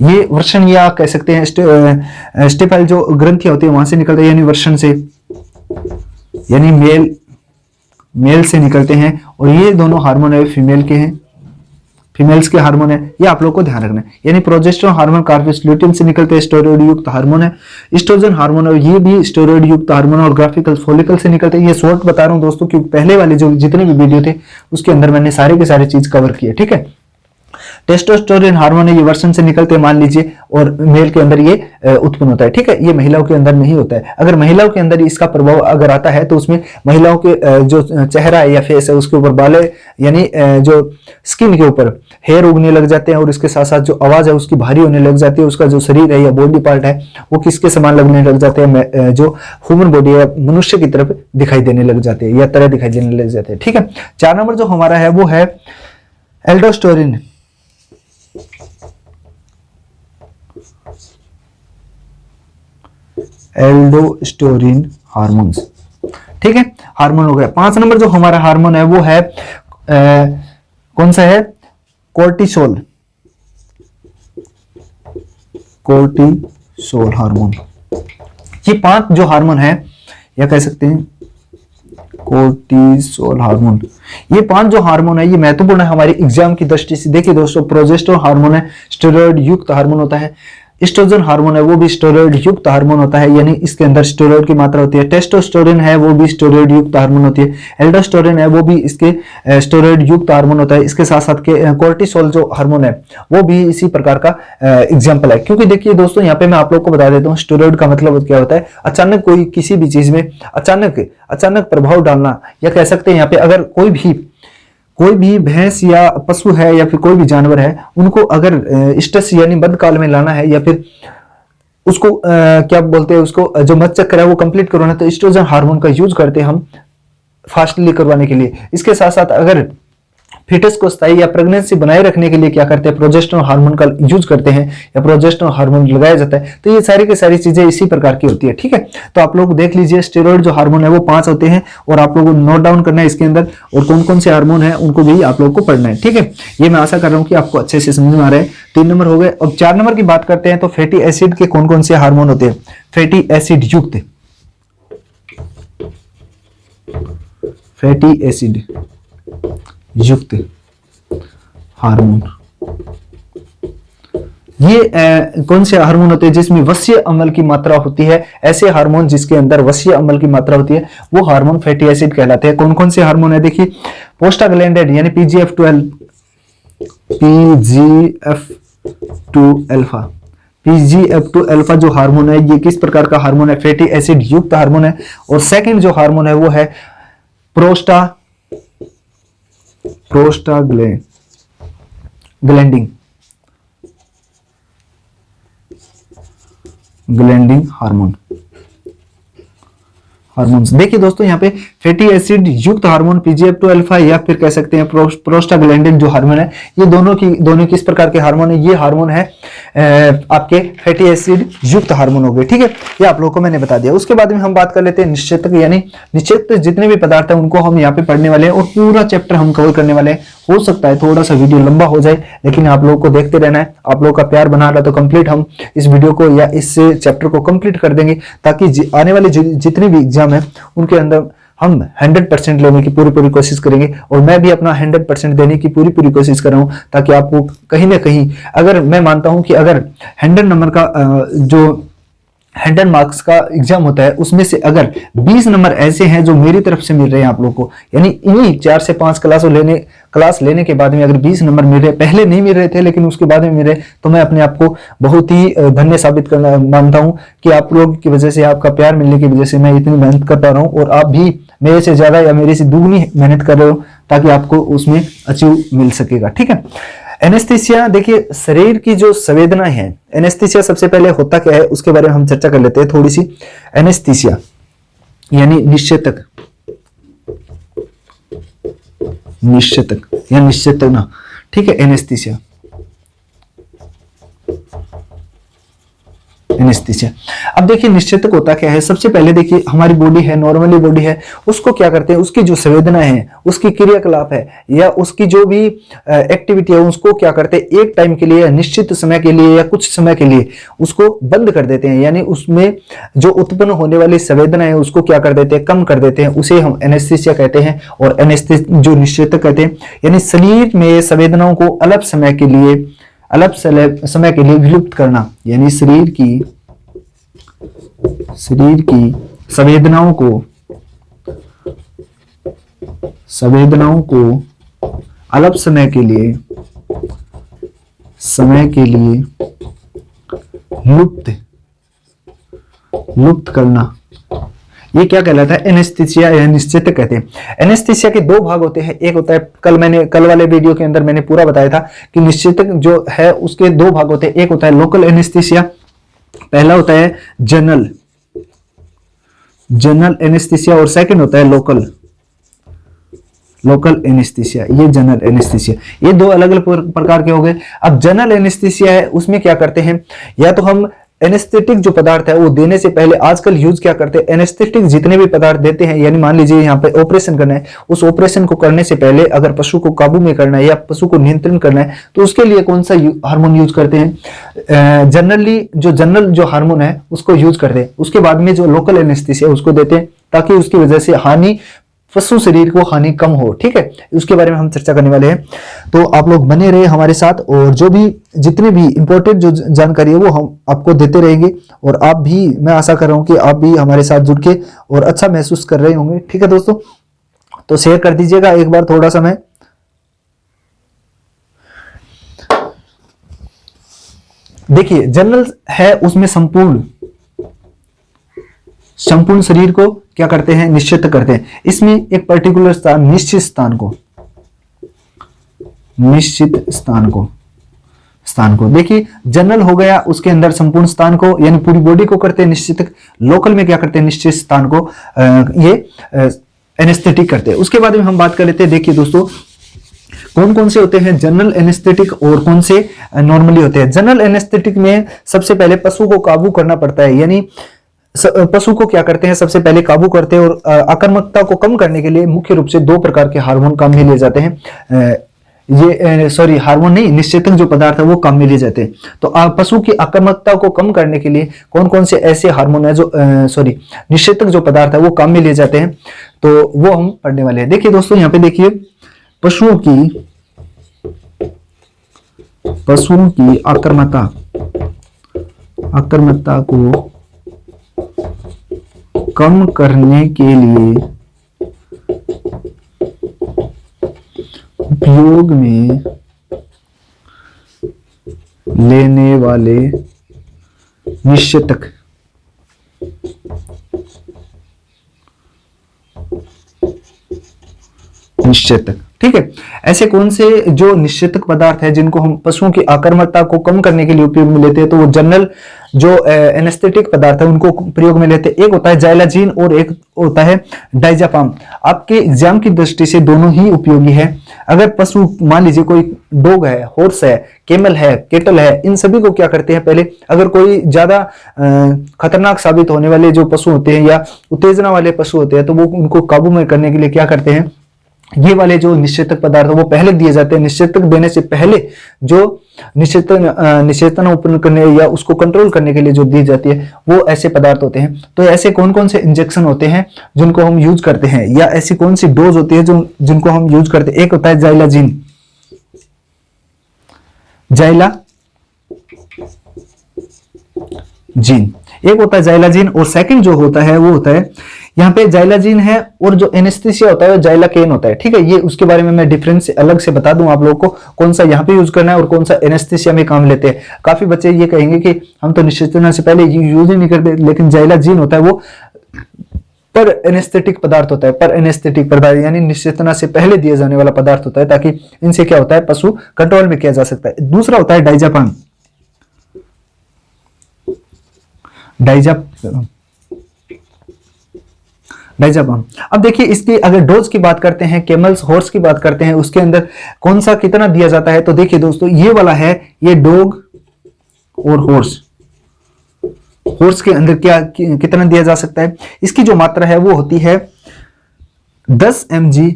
ये वर्षण या कह सकते हैं स्टेपल जो ग्रंथियां होती है वहां से निकलते हैं, यानी वर्षण से, यानी मेल से निकलते हैं। और ये दोनों हार्मोन है फीमेल्स के हार्मोन है, ये आप लोग को ध्यान रखना है। यानी प्रोजेस्टेरोन हार्मोन कार्पस ल्यूटियम से निकलते हैं, स्टेरॉइड युक्त हार्मोन है। एस्ट्रोजन हार्मोन है, ये भी स्टेरॉइड युक्त हार्मोन और ग्राफिकल फॉलिकल से निकलते हैं। ये शॉर्ट बता रहा हूं दोस्तों, क्योंकि पहले वाले जो जितने भी वीडियो थे उसके अंदर मैंने सारे के सारे चीज कवर किए, ठीक है। टेस्टोस्टेरोन हार्मोन है, ये वर्षण से निकलते हैं मान लीजिए, और मेल के अंदर ये उत्पन्न होता है, ठीक है। ये महिलाओं के अंदर नहीं होता है। अगर महिलाओं के अंदर इसका प्रभाव अगर आता है तो उसमें महिलाओं के जो चेहरा है या फेस है उसके ऊपर बाल, यानी जो स्किन के ऊपर हेयर उगने लग जाते हैं, और इसके साथ साथ जो आवाज है उसकी भारी होने लग जाती है। उसका जो शरीर है या बॉडी पार्ट है वो किसके समान लगने लग जाते हैं? जो ह्यूमन बॉडी है मनुष्य की तरफ दिखाई देने लग जाते हैं या तरह दिखाई देने लग जाते हैं, ठीक है। 4 नंबर जो हमारा है वो है एल्डोस्टेरोन। एल्डोस्टेरोन हार्मोन्स, ठीक है, हार्मोन हो गया। 5 नंबर जो हमारा हार्मोन है वो है कौन सा है? Cortisol hormone. ये 5 जो हार्मोन है, या कह सकते हैं कोर्टिसोल हार्मोन, ये 5 जो हार्मोन है ये महत्वपूर्ण है हमारी एग्जाम की दृष्टि से। देखिए दोस्तों, प्रोजेस्टेरोन हार्मोन है, स्टेरॉइड युक्त हार्मोन होता है। एस्ट्रोजन हार्मोन है वो भी स्टेरॉइड युक्त हार्मोन होता है, यानी इसके अंदर स्टेरॉइड की मात्रा होती है। टेस्टोस्टेरोन है वो भी स्टेरॉइड युक्त हार्मोन होती है। एल्डोस्टेरोन है वो भी इसके स्टेरॉइड युक्त हार्मोन होता है। इसके साथ साथ कोर्टिसोल जो हार्मोन है वो भी इसी प्रकार का एग्जाम्पल है। क्योंकि देखिए दोस्तों, यहाँ पे मैं आप लोग को बता देता हूँ स्टेरॉइड का मतलब क्या होता है। अचानक कोई किसी भी चीज में अचानक प्रभाव डालना, या कह सकते हैं यहाँ पे अगर कोई भी भैंस या पशु है या फिर कोई भी जानवर है, उनको अगर स्ट्रेस यानी बंद काल में लाना है, या फिर उसको क्या बोलते हैं, उसको जो मत चक्र है वो कंप्लीट करवाना है, तो एस्ट्रोजन हार्मोन का यूज करते हैं हम फास्टली करवाने के लिए। इसके साथ साथ अगर फीटस को स्थायी या प्रेगनेंसी बनाए रखने के लिए क्या करते हैं, प्रोजेस्टेरोन हार्मोन का यूज करते हैं या प्रोजेस्टेरोन हार्मोन लगाया जाता है। तो ये सारी की सारी चीजें इसी प्रकार की होती है। ठीक है, तो आप लोग देख लीजिए स्टेरॉइड जो हार्मोन है वो 5 होते हैं और आप लोगों को नोट डाउन करना है इसके अंदर, और कौन कौन से हार्मोन है उनको भी आप लोगों को पढ़ना है। ठीक है, ये मैं आशा कर रहा हूं कि आपको अच्छे से समझ में आ रहा है। 3 नंबर हो गए। अब 4 नंबर की बात करते हैं तो फैटी एसिड के कौन कौन से हार्मोन होते हैं। फैटी एसिड युक्त, फैटी एसिड युक्त हार्मोन, ये कौन से हार्मोन होते हैं जिसमें वसीय अम्ल की मात्रा होती है। ऐसे हार्मोन जिसके अंदर वसीय अम्ल की मात्रा होती है वो हार्मोन फैटी एसिड कहलाते हैं। कौन कौन से हार्मोन है देखिए, प्रोस्टाग्लैंडिन यानी PGF2 अल्फा, PGF2 अल्फा जो हार्मोन है ये किस प्रकार का हार्मोन है, फैटी एसिड युक्त हार्मोन है। और सेकंड जो हार्मोन है वो है प्रोस्टाग्लैंडिन हार्मोन। देखिए दोस्तों यहाँ पे फैटी एसिड युक्त हार्मोन PGF2 अल्फा या फिर कह सकते हैं प्रोस्टाग्लैंडिन जो हार्मोन है, ये दोनों किस प्रकार के हार्मोन है, ये हार्मोन है आपके फैटी एसिड युक्त हार्मोन हो गए। ठीक है, ये आप लोगों को मैंने बता दिया। उसके बाद में हम बात कर लेते हैं निश्चेतक, यानी निश्चेतक जितने भी पदार्थ है उनको हम यहाँ पे पढ़ने वाले हैं और पूरा चैप्टर हम कवर करने वाले हैं। हो सकता है थोड़ा सा वीडियो लंबा हो जाए, लेकिन आप लोगों को देखते रहना है। आप लोगों का प्यार बना रहा तो कंप्लीट हम इस वीडियो को या इस चैप्टर को कंप्लीट कर देंगे, ताकि आने वाले जितने भी एग्जाम है उनके अंदर हम 100% लेने की पूरी कोशिश करेंगे। और मैं भी अपना 100% देने की पूरी कोशिश कर रहा हूं, ताकि आपको कहीं ना कहीं, अगर मैं मानता हूं कि अगर 100 नंबर का जो 100 मार्क्स का एग्जाम होता है उसमें से अगर 20 नंबर ऐसे हैं जो मेरी तरफ से मिल रहे हैं आप लोगों को, यानी इन्हीं 4 से 5 क्लास लेने के बाद में अगर 20 नंबर मिल रहे, पहले नहीं मिल रहे थे लेकिन उसके बाद में मिल रहे, तो मैं अपने आप को बहुत ही धन्य साबित करना मानता हूं कि आप लोग की वजह से, आपका प्यार मिलने की वजह से मैं इतनी मेहनत कर पा रहा हूं और आप भी मेरे से ज्यादा या मेरे से दुगनी मेहनत कर रहे हो, ताकि आपको उसमें अचीव मिल सकेगा। ठीक है, एनेस्थीसिया, देखिए शरीर की जो संवेदना है, एनेस्थीसिया सबसे पहले होता क्या है उसके बारे में हम चर्चा कर लेते हैं थोड़ी सी। एनेस्थीसिया यानी निश्चेतक या निश्चेतना। ठीक है, एनेस्थीसिया एनेस्थीसिया। अब देखिए निश्चेतक होता क्या है। सबसे पहले देखिए हमारी बॉडी है, नॉर्मली बॉडी है, उसको क्या करते हैं, उसकी जो संवेदना है, उसकी क्रियाकलाप है या उसकी जो भी एक्टिविटी है उसको क्या करते हैं, एक टाइम के लिए, निश्चित समय के लिए या कुछ समय के लिए उसको बंद कर देते हैं, यानी उसमें जो उत्पन्न होने वाली संवेदना है उसको क्या कर देते हैं, कम कर देते हैं, उसे हम एनेस्थीसिया कहते हैं। और जो निश्चेतक कहते हैं, यानी शरीर में संवेदनाओं को अल्प समय के लिए विलुप्त करना, यानी शरीर की संवेदनाओं को अल्प समय के लिए लुप्त करना, ये क्या कहलाता है, एनेस्थीसिया या निश्चेतक कहते हैं। एनेस्थीसिया के 2 भाग होते हैं। एक होता है, कल वाले वीडियो के अंदर मैंने पूरा बताया था कि निश्चेतक जो है उसके 2 भाग होते हैं। एक होता है लोकल एनेस्थीसिया, पहला होता है जनरल एनेस्थीसिया, और सेकंड होता है लोकल एनेस्थीसिया, ये जनरल एनेस्थीसिया। ये 2 अलग अलग प्रकार के हो गए। अब जनरल एनेस्थीसिया है, उसमें क्या करते हैं, या तो हम एनेस्थेटिक जो पदार्थ है वो देने से पहले आजकल यूज क्या करते हैं, एनेस्थेटिक जितने भी पदार्थ देते हैं, यानी मान लीजिए यहाँ पे ऑपरेशन करना है, उस ऑपरेशन को करने से पहले अगर पशु को काबू में करना है या पशु को नियंत्रण करना है तो उसके लिए कौन सा हार्मोन यूज करते हैं, जनरल जो हार्मोन है उसको यूज करते हैं। उसके बाद में जो लोकल एनेस्थीसिया है उसको देते हैं, ताकि उसकी वजह से पशु शरीर को हानि कम हो। ठीक है, उसके बारे में हम चर्चा करने वाले हैं, तो आप लोग बने रहे हमारे साथ, और जो भी जितने भी इंपॉर्टेंट जो जानकारी है वो हम आपको देते रहेंगे। और आप भी, मैं आशा कर रहा हूं कि आप भी हमारे साथ जुड़ के और अच्छा महसूस कर रहे होंगे। ठीक है दोस्तों, तो शेयर कर दीजिएगा एक बार थोड़ा समय। देखिए जनरल है, उसमें संपूर्ण शरीर को क्या करते हैं, निश्चित करते हैं। इसमें एक पर्टिकुलर निश्चित स्थान को देखिए, जनरल हो गया, उसके अंदर संपूर्ण स्थान को यानी पूरी बॉडी को करते हैं निश्चित। लोकल में क्या करते हैं, निश्चित स्थान को ये एनेस्थेटिक करते हैं। उसके बाद में हम बात कर लेते हैं, देखिए दोस्तों कौन कौन से होते हैं जनरल एनेस्थेटिक और कौन से नॉर्मली होते हैं। जनरल एनेस्थेटिक में सबसे पहले पशु को काबू करना पड़ता है, यानी पशु को क्या करते हैं, सबसे पहले काबू करते हैं और आक्रामकता को कम करने के लिए मुख्य रूप से दो प्रकार के हार्मोन काम में लिए जाते हैं। हार्मोन नहीं, निश्चेतक जो पदार्थ है वो काम में लिए जाते हैं। तो पशु की आक्रामकता को कम करने के लिए कौन कौन से ऐसे हार्मोन है जो निश्चेतक जो पदार्थ है वो काम में लिए जाते हैं, तो वो हम पढ़ने वाले हैं। देखिए दोस्तों, यहाँ पे देखिए पशुओं की आक्रामकता को कम करने के लिए उपयोग में लेने वाले निश्चेतक ठीक है। ऐसे कौन से जो निश्चेतक पदार्थ है जिनको हम पशुओं की आक्रामकता को कम करने के लिए उपयोग में लेते हैं, तो वो जनरल जो एनेस्थेटिक पदार्थ है उनको प्रयोग में लेते हैं। एक होता है जाइलाजीन और एक होता है डाइजापाम। आपके एग्जाम की दृष्टि से दोनों ही उपयोगी है। अगर पशु, मान लीजिए कोई डॉग है, हॉर्स है, केमल है, केटल है, इन सभी को क्या करते हैं, पहले अगर कोई ज्यादा खतरनाक साबित होने वाले जो पशु होते हैं या उत्तेजना वाले पशु होते हैं, तो वो उनको काबू में करने के लिए क्या करते हैं, ये वाले जो निश्चेतक पदार्थ वो पहले दिए जाते हैं। निश्चेतक देने से पहले जो निश्चेतना उत्पन्न करने या उसको कंट्रोल करने के लिए जो दी जाती है वो ऐसे पदार्थ होते हैं। तो ऐसे कौन कौन से इंजेक्शन होते हैं जिनको हम यूज करते हैं, या ऐसी कौन सी डोज होती है जिनको हम यूज करते हैं। एक होता है जाइलाजीन, एक होता है जाइलाजीन, और सेकंड जो होता है वो होता है, यहाँ पे जाइलाजीन है और जो एनेस्थीसिया होता है वो जाइलाकेन होता है। ठीक है, ये उसके बारे में मैं डिफरेंस अलग से बता दूं आप लोगों को, कौन सा यहाँ पे यूज करना है और कौन सा एनेस्थीसिया में काम लेते हैं। काफी बच्चे ये कहेंगे कि हम तो निश्चेतना से पहले यूज ही नहीं करते, लेकिन जाइलाजीन होता है वो पर एनेस्थेटिक पदार्थ होता है, पर एनेस्थेटिक पदार्थ यानी निश्चेतना से पहले दिया जाने वाला पदार्थ होता है, ताकि इनसे क्या होता है, पशु कंट्रोल में किया जा सकता है। दूसरा होता है डाइजापाम। अब देखिए इसकी अगर डोज की बात करते हैं, केमल्स हॉर्स की बात करते हैं, उसके अंदर कौन सा कितना दिया जाता है, तो देखिए दोस्तों ये वाला है, ये डॉग और हॉर्स के अंदर क्या कितना दिया जा सकता है। इसकी जो मात्रा है वो होती है 10 mg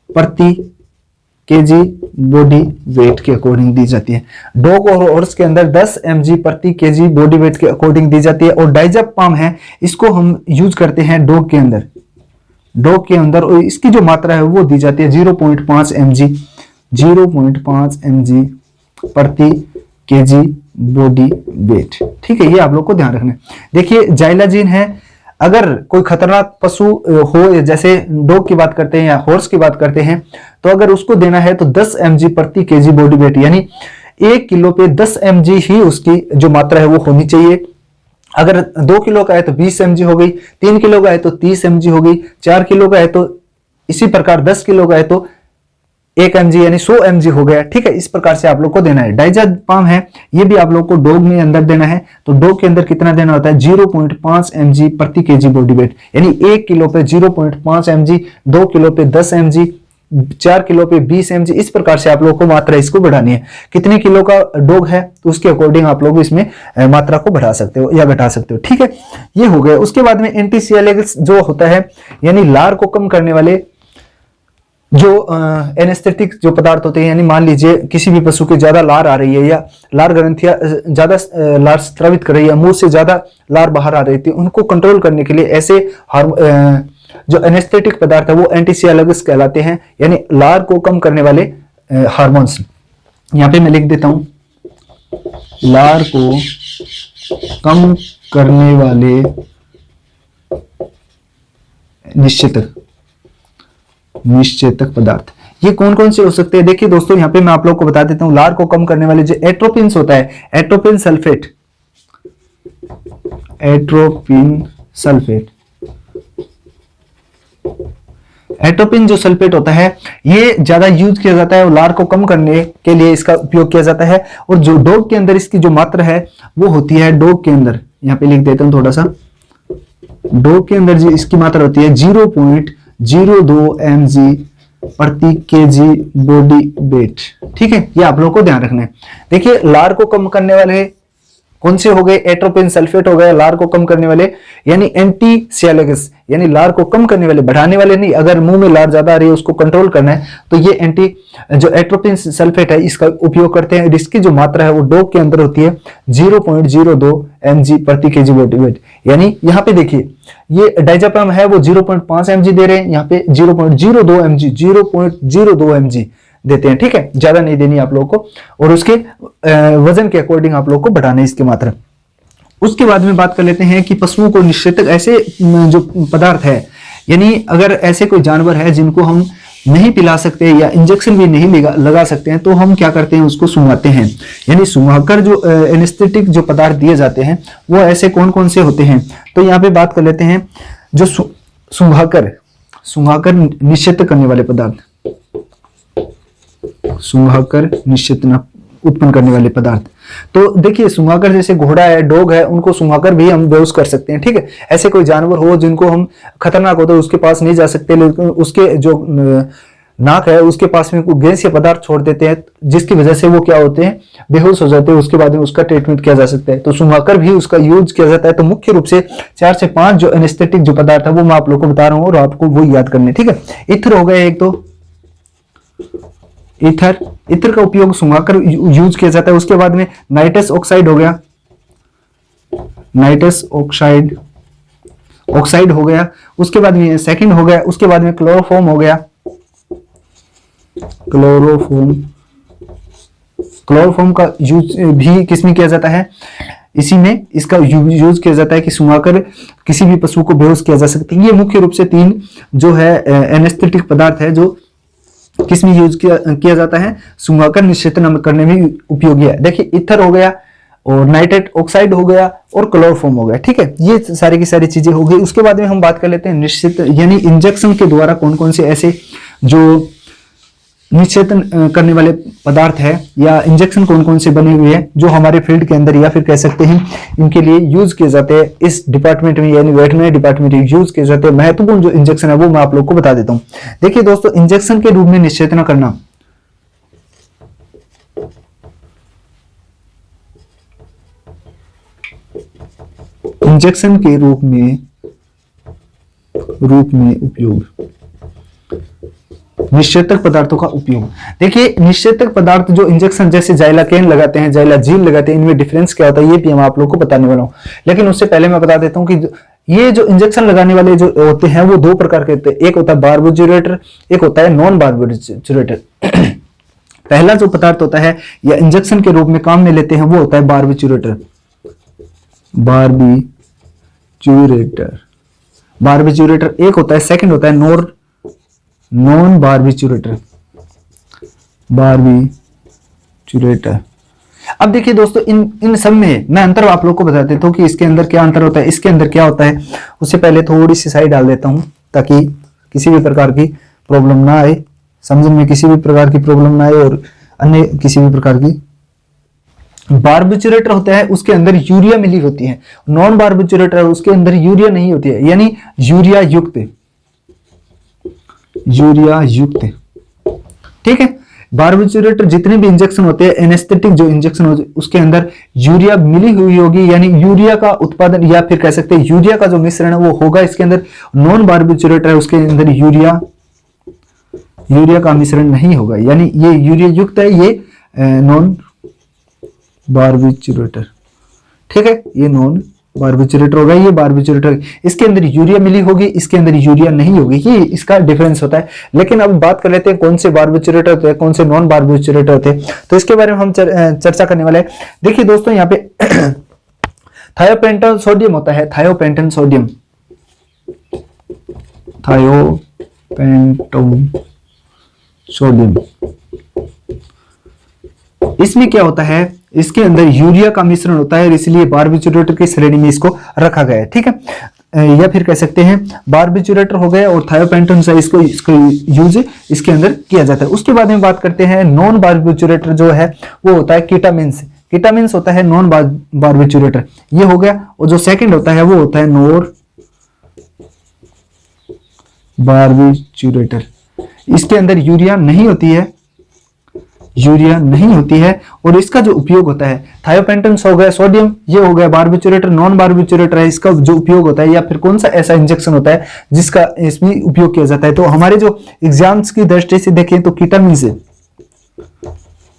प्रति केजी बॉडी वेट के अकॉर्डिंग दी जाती है। डॉग और हॉर्स के अंदर 10 mg प्रति केजी बॉडी वेट के अकॉर्डिंग दी जाती है। और डाइजापाम है, इसको हम यूज करते हैं डॉग के अंदर, और इसकी जो मात्रा है वो दी जाती है 0.5 mg प्रति केजी बॉडी वेट। ठीक है, ये आप लोग को ध्यान रखना है। देखिए जाइलाजीन है, अगर कोई खतरनाक पशु हो, जैसे डॉग की बात करते हैं या हॉर्स की बात करते हैं, तो अगर उसको देना है तो 10 mg प्रति केजी बॉडी वेट, यानी 1 किलो पे 10 mg ही उसकी जो मात्रा है वो होनी चाहिए। अगर 2 किलो का है तो 20 mg हो गई, 3 किलो का है तो 30 mg हो गई, 4 किलो का है तो इसी प्रकार, 10 किलो का है तो 1 mg यानी 100 mg हो गया। ठीक है, इस प्रकार से आप लोग को देना है। डाइजापाम है, ये भी आप लोग को डॉग में अंदर देना है, तो डॉग के अंदर कितना देना होता है 0.5 mg प्रति केजी बॉडी वेट, यानी 1 किलो पे 0.5 mg, 2 किलो पे 10 mg, 4 किलो पे 20 mg, इस प्रकार से आप लोग को मात्रा इसको बढ़ानी है। कितने किलो का डॉग है तो उसके अकॉर्डिंग आप लोग इसमें मात्रा को बढ़ा सकते हो या घटा सकते हो। ठीक है, ये हो गया। उसके बाद में एंटीसियालिक्स जो होता है, यानी लार को कम करने वाले जो एनेस्थेटिक जो पदार्थ होते हैं, यानी मान लीजिए किसी भी पशु की ज्यादा लार आ रही है या लार ग्रंथियां ज्यादा लार स्रावित कर रही है, मुंह से ज्यादा लार बाहर आ रही थी, उनको कंट्रोल करने के लिए ऐसे जो एनेस्थेटिक पदार्थ है वो एंटीसियालिक्स कहलाते हैं, यानी लार को कम करने वाले हार्मोन्स। यहाँ पे मैं लिख देता हूं, लार को कम करने वाले निश्चेतक पदार्थ। ये कौन कौन से हो सकते हैं, देखिए दोस्तों यहाँ पे मैं आप लोग को बता देता हूँ। लार को कम करने वाले जो एट्रोपिन होता है, एट्रोपिन जो सल्फेट होता है, ये ज्यादा यूज किया जाता है और लार को कम करने के लिए इसका उपयोग किया जाता है। और जो डॉग के अंदर इसकी जो मात्रा है वो होती है, डॉग के अंदर यहाँ पे लिख देता हूं थोड़ा सा, डॉग के अंदर जो इसकी मात्रा होती है mg प्रति केजी बॉडी वेट। ठीक है, ये आप लोगों को ध्यान रखना है। देखिए लार को कम करने वाले कौन से हो गए, एट्रोपिन सल्फेट हो गया लार को कम करने वाले, यानी एंटी सियालेगस, यानी लार को कम करने वाले, बढ़ाने वाले नहीं। अगर मुंह में लार ज्यादा आ रही है उसको कंट्रोल करना है तो ये जो एट्रोपिन सल्फेट है इसका उपयोग करते हैं। इसकी जो मात्रा है वो डोग के अंदर होती है 0.02 mg प्रति केजी बॉडी वेट। यानी यहाँ पे देखिए ये डाइजापाम है वो 0.5 mg दे रहे हैं, यहाँ पे 0.02 mg देते हैं। ठीक है, ज्यादा नहीं देनी आप लोगों को, और उसके वजन के अकॉर्डिंग आप लोगों को बढ़ाना है इसकी मात्रा। उसके बाद में बात कर लेते हैं कि पशुओं को निषेचक ऐसे जो पदार्थ है, यानी अगर ऐसे कोई जानवर है जिनको हम नहीं पिला सकते या इंजेक्शन भी नहीं लगा सकते हैं तो हम क्या करते हैं, उसको सुंघाते हैं। यानी सुंघाकर जो एनेस्थेटिक जो पदार्थ दिए जाते हैं वो ऐसे कौन कौन से होते हैं, तो यहाँ पे बात कर लेते हैं जो सुंघाकर निषेचक करने वाले पदार्थ, सुंघाकर निषेचन उत्पन्न करने वाले पदार्थ। तो देखिए सुंघाकर, जैसे घोड़ा है, डॉग है, उनको सुंघाकर भी हम बेहोश कर सकते हैं। ठीक है, ऐसे कोई जानवर हो जिनको हम खतरनाक हो तो उसके पास नहीं जा सकते, लेकिन उसके जो नाक है उसके पास में कोई गैस या पदार्थ छोड़ देते हैं जिसकी वजह से वो क्या होते हैं, बेहोश हो जाते हैं। उसके बाद में उसका ट्रीटमेंट किया जा सकता है, तो सुंघाकर भी उसका यूज किया जाता है। तो मुख्य रूप से 4 से 5 जो एनेस्थेटिक जो पदार्थ है वो मैं आप लोग को बता रहा हूँ और आपको वो याद करने। ठीक है, इथर हो गया एक, तो इथर का उपयोग सुंघाकर यूज किया जाता है। उसके बाद में नाइट्रस ऑक्साइड हो गया, नाइट्रस ऑक्साइड हो गया। उसके बाद में सेकंड हो गया, उसके बाद में क्लोरोफॉर्म हो गया, क्लोरोफॉर्म का यूज भी किसमें किया जाता है, इसी में इसका यूज किया जाता है कि सुंघाकर किसी भी पशु को बेहोश किया जा सकता है। ये मुख्य रूप से 3 जो है एनेस्थेटिक पदार्थ है जो किसमें यूज किया जाता है, सुंघाकर निषेचन करने में उपयोगी है। देखिए इथर हो गया और नाइट्रेट ऑक्साइड हो गया और क्लोरोफॉर्म हो गया। ठीक है, ये सारी की सारी चीजें हो गई। उसके बाद में हम बात कर लेते हैं निश्चित, यानी इंजेक्शन के द्वारा कौन कौन से ऐसे जो निषेचन करने वाले पदार्थ है या इंजेक्शन कौन कौन से बने हुए हैं जो हमारे फील्ड के अंदर या फिर कह सकते हैं इनके लिए यूज किए जाते हैं इस डिपार्टमेंट में, यानी वेटरनरी डिपार्टमेंट में यूज किए जाते हैं। महत्वपूर्ण जो इंजेक्शन है वो मैं आप लोग को बता देता हूं। देखिए दोस्तों, इंजेक्शन के रूप में निषेचन करना, इंजेक्शन के रूप में उपयोग, निषेचक पदार्थों का उपयोग। देखिए निषेचक पदार्थ जो इंजेक्शन जैसे जाइलाकेन लगाते हैं, जाइलाजीन लगाते हैं, इनमें डिफरेंस क्या होता है ये भी मैं आप लोगों को बताने वाला हूं। लेकिन उससे पहले मैं बता देता हूं कि ये जो इंजेक्शन लगाने वाले जो होते हैं वो 2 प्रकार के होते हैं। एक होता है बार्बिचुरेटर, एक होता है नॉन बार्बिचुरेटर। पहला जो पदार्थ होता है या इंजेक्शन के रूप में काम में लेते हैं वो होता है बार्बिचुरेटर, बार्बिचुरेटर एक होता है। सेकंड होता है नॉन बार्बिचुरेटर। अब देखिए दोस्तों, इन सब में मैं अंतर आप लोग को बता देता हूं कि इसके अंदर क्या अंतर होता है, इसके अंदर क्या होता है। उससे पहले थोड़ी सी साइड डाल देता हूं ताकि किसी भी प्रकार की प्रॉब्लम ना आए, समझने में किसी भी प्रकार की प्रॉब्लम ना आए और अन्य किसी भी प्रकार की। बार्बिचुरेटर होता है उसके अंदर यूरिया मिली होती है, नॉन बार्बिचुरेटर उसके अंदर यूरिया नहीं होती है, यानी यूरिया युक्त। ठीक है, बार्बिचुरेटर जितने भी इंजेक्शन होते हैं, एनेस्थेटिक जो इंजेक्शन होते हैं उसके अंदर यूरिया मिली हुई होगी, यानी यूरिया का उत्पादन या फिर कह सकते हैं यूरिया का जो मिश्रण है वो होगा इसके अंदर। नॉन बार्बिचुरेटर है उसके अंदर यूरिया का मिश्रण नहीं होगा, यानी ये यूरिया युक्त है, ये नॉन बार्बिचुरेटर। ठीक है, ये नॉन बार्बिचुरेटर होगा, ये बार्बिचुरेटर, इसके अंदर यूरिया मिली होगी, इसके अंदर यूरिया नहीं होगी, ये इसका डिफरेंस होता है। लेकिन अब बात कर लेते हैं कौन से बार्बिचुरेटर होते हैं, कौन से नॉन बार्बिचुरेटर होते हैं, तो इसके बारे में हम चर्चा करने वाले हैं। देखिए दोस्तों, यहाँ पे थायोपेंटोन सोडियम होता है, थायोपेंटोन सोडियम। इसमें क्या होता है, इसके अंदर यूरिया का मिश्रण होता है, इसलिए बार्बिचुरेटर की श्रेणी में इसको रखा गया है। ठीक है, या फिर कह सकते हैं बार्बिचुरेटर हो गया और थायोपेंटोन से इसको यूज इसके अंदर किया जाता है। उसके बाद में बात करते हैं नॉन बार्बिचुरेटर जो है वो होता है कीटामिन्स होता है नॉन बार्बिचुरेटर, ये हो गया। और जो सेकंड होता है वो होता है बारबिचुरेटर। इसके अंदर यूरिया नहीं होती है, यूरिया नहीं होती है। और इसका जो उपयोग होता है, थायोपेंटन्स हो गया, सोडियम, ये हो गया बारबिचुरेटर। नॉन बारबिचुरेटर है, इसका जो उपयोग होता है, या फिर कौन सा ऐसा इंजेक्शन होता है जिसका इसमें उपयोग किया जाता है। तो हमारे जो एग्जाम्स की दृष्टि से देखें तो कीटामिन से,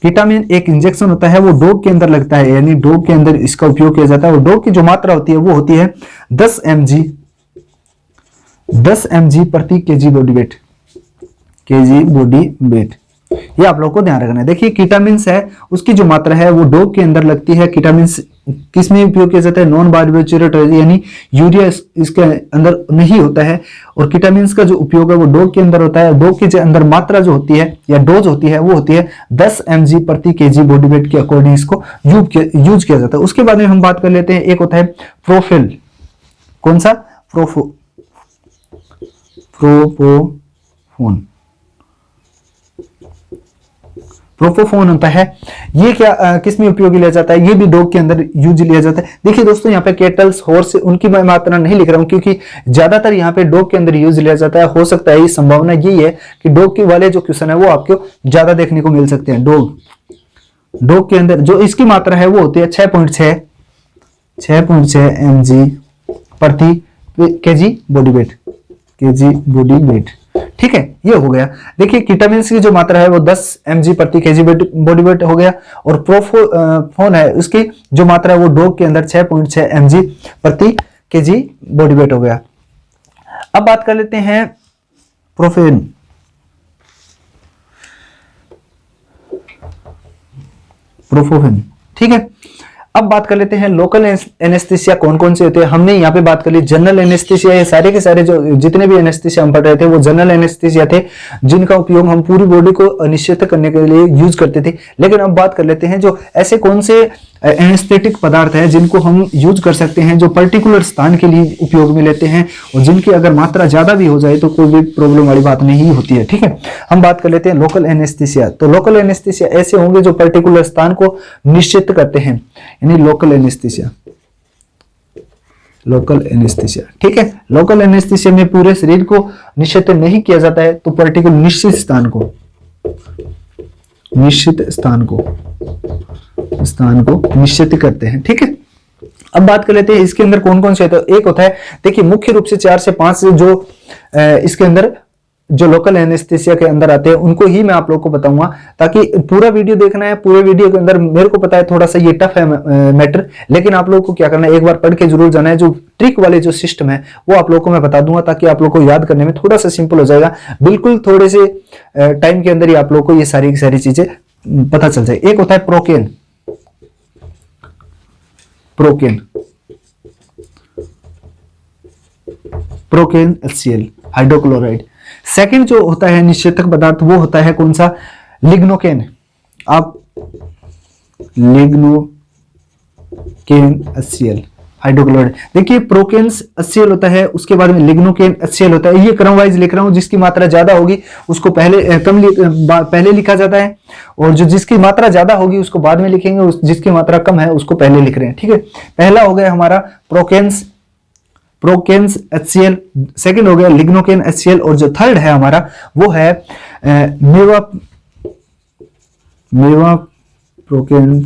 कीटामिन एक इंजेक्शन होता है, वो डोग के अंदर लगता है, यानी डोग के अंदर इसका उपयोग किया जाता है। और डोग की जो मात्रा होती है वो होती है 10 mg प्रति KG body weight, KG body weight. ये आप लोगों को ध्यान रखना है। देखिए कीटामिन है, उसकी जो मात्रा है वो डोग के अंदर लगती है। कीटामिन किस में उपयोग किया जाता है? नॉन बारबिचुरेटर, यानी यूरिया इसके अंदर नहीं होता है। और कीटामिन का जो उपयोग है वो डोग के अंदर होता है। डोग के जो अंदर मात्रा जो होती है या डोज होती है वो होती है 10 mg प्रति केजी बॉडी वेट के अकॉर्डिंग इसको यूज किया जाता है। उसके बाद में हम बात कर लेते हैं, एक होता है प्रोफिल। कौन सा? प्रोपोफोन होता है। ये क्या किस में उपयोगी लिया जाता है? ये भी डॉग के अंदर यूज लिया जाता है। देखिए दोस्तों, यहाँ पे केटल्स, हॉर्स, उनकी मैं मात्रा नहीं लिख रहा हूँ क्योंकि ज्यादातर यहाँ पे डॉग के अंदर यूज लिया जाता है। हो सकता है, ये संभावना यही है कि डॉग के वाले जो क्वेश्चन है वो आपको ज्यादा देखने को मिल सकते हैं। डॉग के अंदर जो इसकी मात्रा है वो होती है 6.6 mg प्रति केजी बॉडी वेट, ठीक है, ये हो गया। देखिए कीटामिन की जो मात्रा है वो 10 mg प्रति केजी बॉडी वेट हो गया। और प्रोफोन है, उसकी जो मात्रा है वो डॉग के अंदर 6.6 mg प्रति केजी बॉडी वेट हो गया। अब बात कर लेते हैं प्रोपोफेन, ठीक है। अब बात कर लेते हैं लोकल एनेस्थीसिया कौन कौन से होते हैं। हमने यहाँ पे बात कर ली जनरल एनेस्थीसिया। ये सारे के सारे जो जितने भी एनेस्थीसिया हम पढ़ रहे थे वो जनरल एनेस्थीसिया थे, जिनका उपयोग हम पूरी बॉडी को अनिश्चित करने के लिए यूज करते थे। लेकिन अब बात कर लेते हैं जो ऐसे कौन से एनेस्थेटिक पदार्थ है जिनको हम यूज कर सकते हैं, जो पर्टिकुलर स्थान के लिए उपयोग में लेते हैं और जिनकी अगर मात्रा ज्यादा भी हो जाए तो कोई भी प्रॉब्लम वाली बात नहीं होती है, ठीक है। हम बात कर लेते हैं लोकल एनेस्थीसिया। तो लोकल एनेस्थीसिया ऐसे होंगे जो पर्टिकुलर स्थान को निश्चित करते हैं, यानी लोकल एनेस्थीसिया, ठीक है। लोकल एनेस्थीसिया में पूरे शरीर को निश्चित नहीं किया जाता है, तो पर्टिकुलर निश्चित स्थान को निश्चित करते हैं, ठीक है। अब बात कर लेते हैं इसके अंदर कौन कौन से होते हैं। एक होता है, देखिए मुख्य रूप से 4 से 5 जो इसके अंदर जो लोकल एनेस्थीसिया के अंदर आते हैं उनको ही मैं आप लोगों को बताऊंगा, ताकि पूरा वीडियो देखना है। पूरे वीडियो के अंदर मेरे को पता है थोड़ा सा ये टफ है मैटर, लेकिन आप लोगों को क्या करना है, एक बार पढ़ के जरूर जाना है। जो ट्रिक वाले जो सिस्टम है वो आप लोगों को मैं बता दूंगा, ताकि आप लोगों को याद करने में थोड़ा सा सिंपल हो जाएगा। बिल्कुल थोड़े से टाइम के अंदर ही आप लोगों को ये सारी चीजें पता चल जाए। एक होता है प्रोकेन HCl हाइड्रोक्लोराइड। सेकंड जो होता है निश्चेतक पदार्थ वो होता है कौन सा? लिग्नोकेन। आप लिग्नोकेन HCl हाइड्रोक्लोराइड। देखिए प्रोकेन HCl होता है, उसके बाद में लिग्नोकेन HCl होता है। ये क्रम वाइज लिख रहा हूं, जिसकी मात्रा ज्यादा होगी उसको पहले लिखा जाता है, और जो जिसकी मात्रा ज्यादा होगी उसको बाद में लिखेंगे, जिसकी मात्रा कम है उसको पहले लिख रहे हैं, ठीक है। पहला हो गया हमारा प्रोकेन HCl, सेकंड हो गया लिग्नोकेन HCl, और जो थर्ड है हमारा वो है मेवा प्रोकेन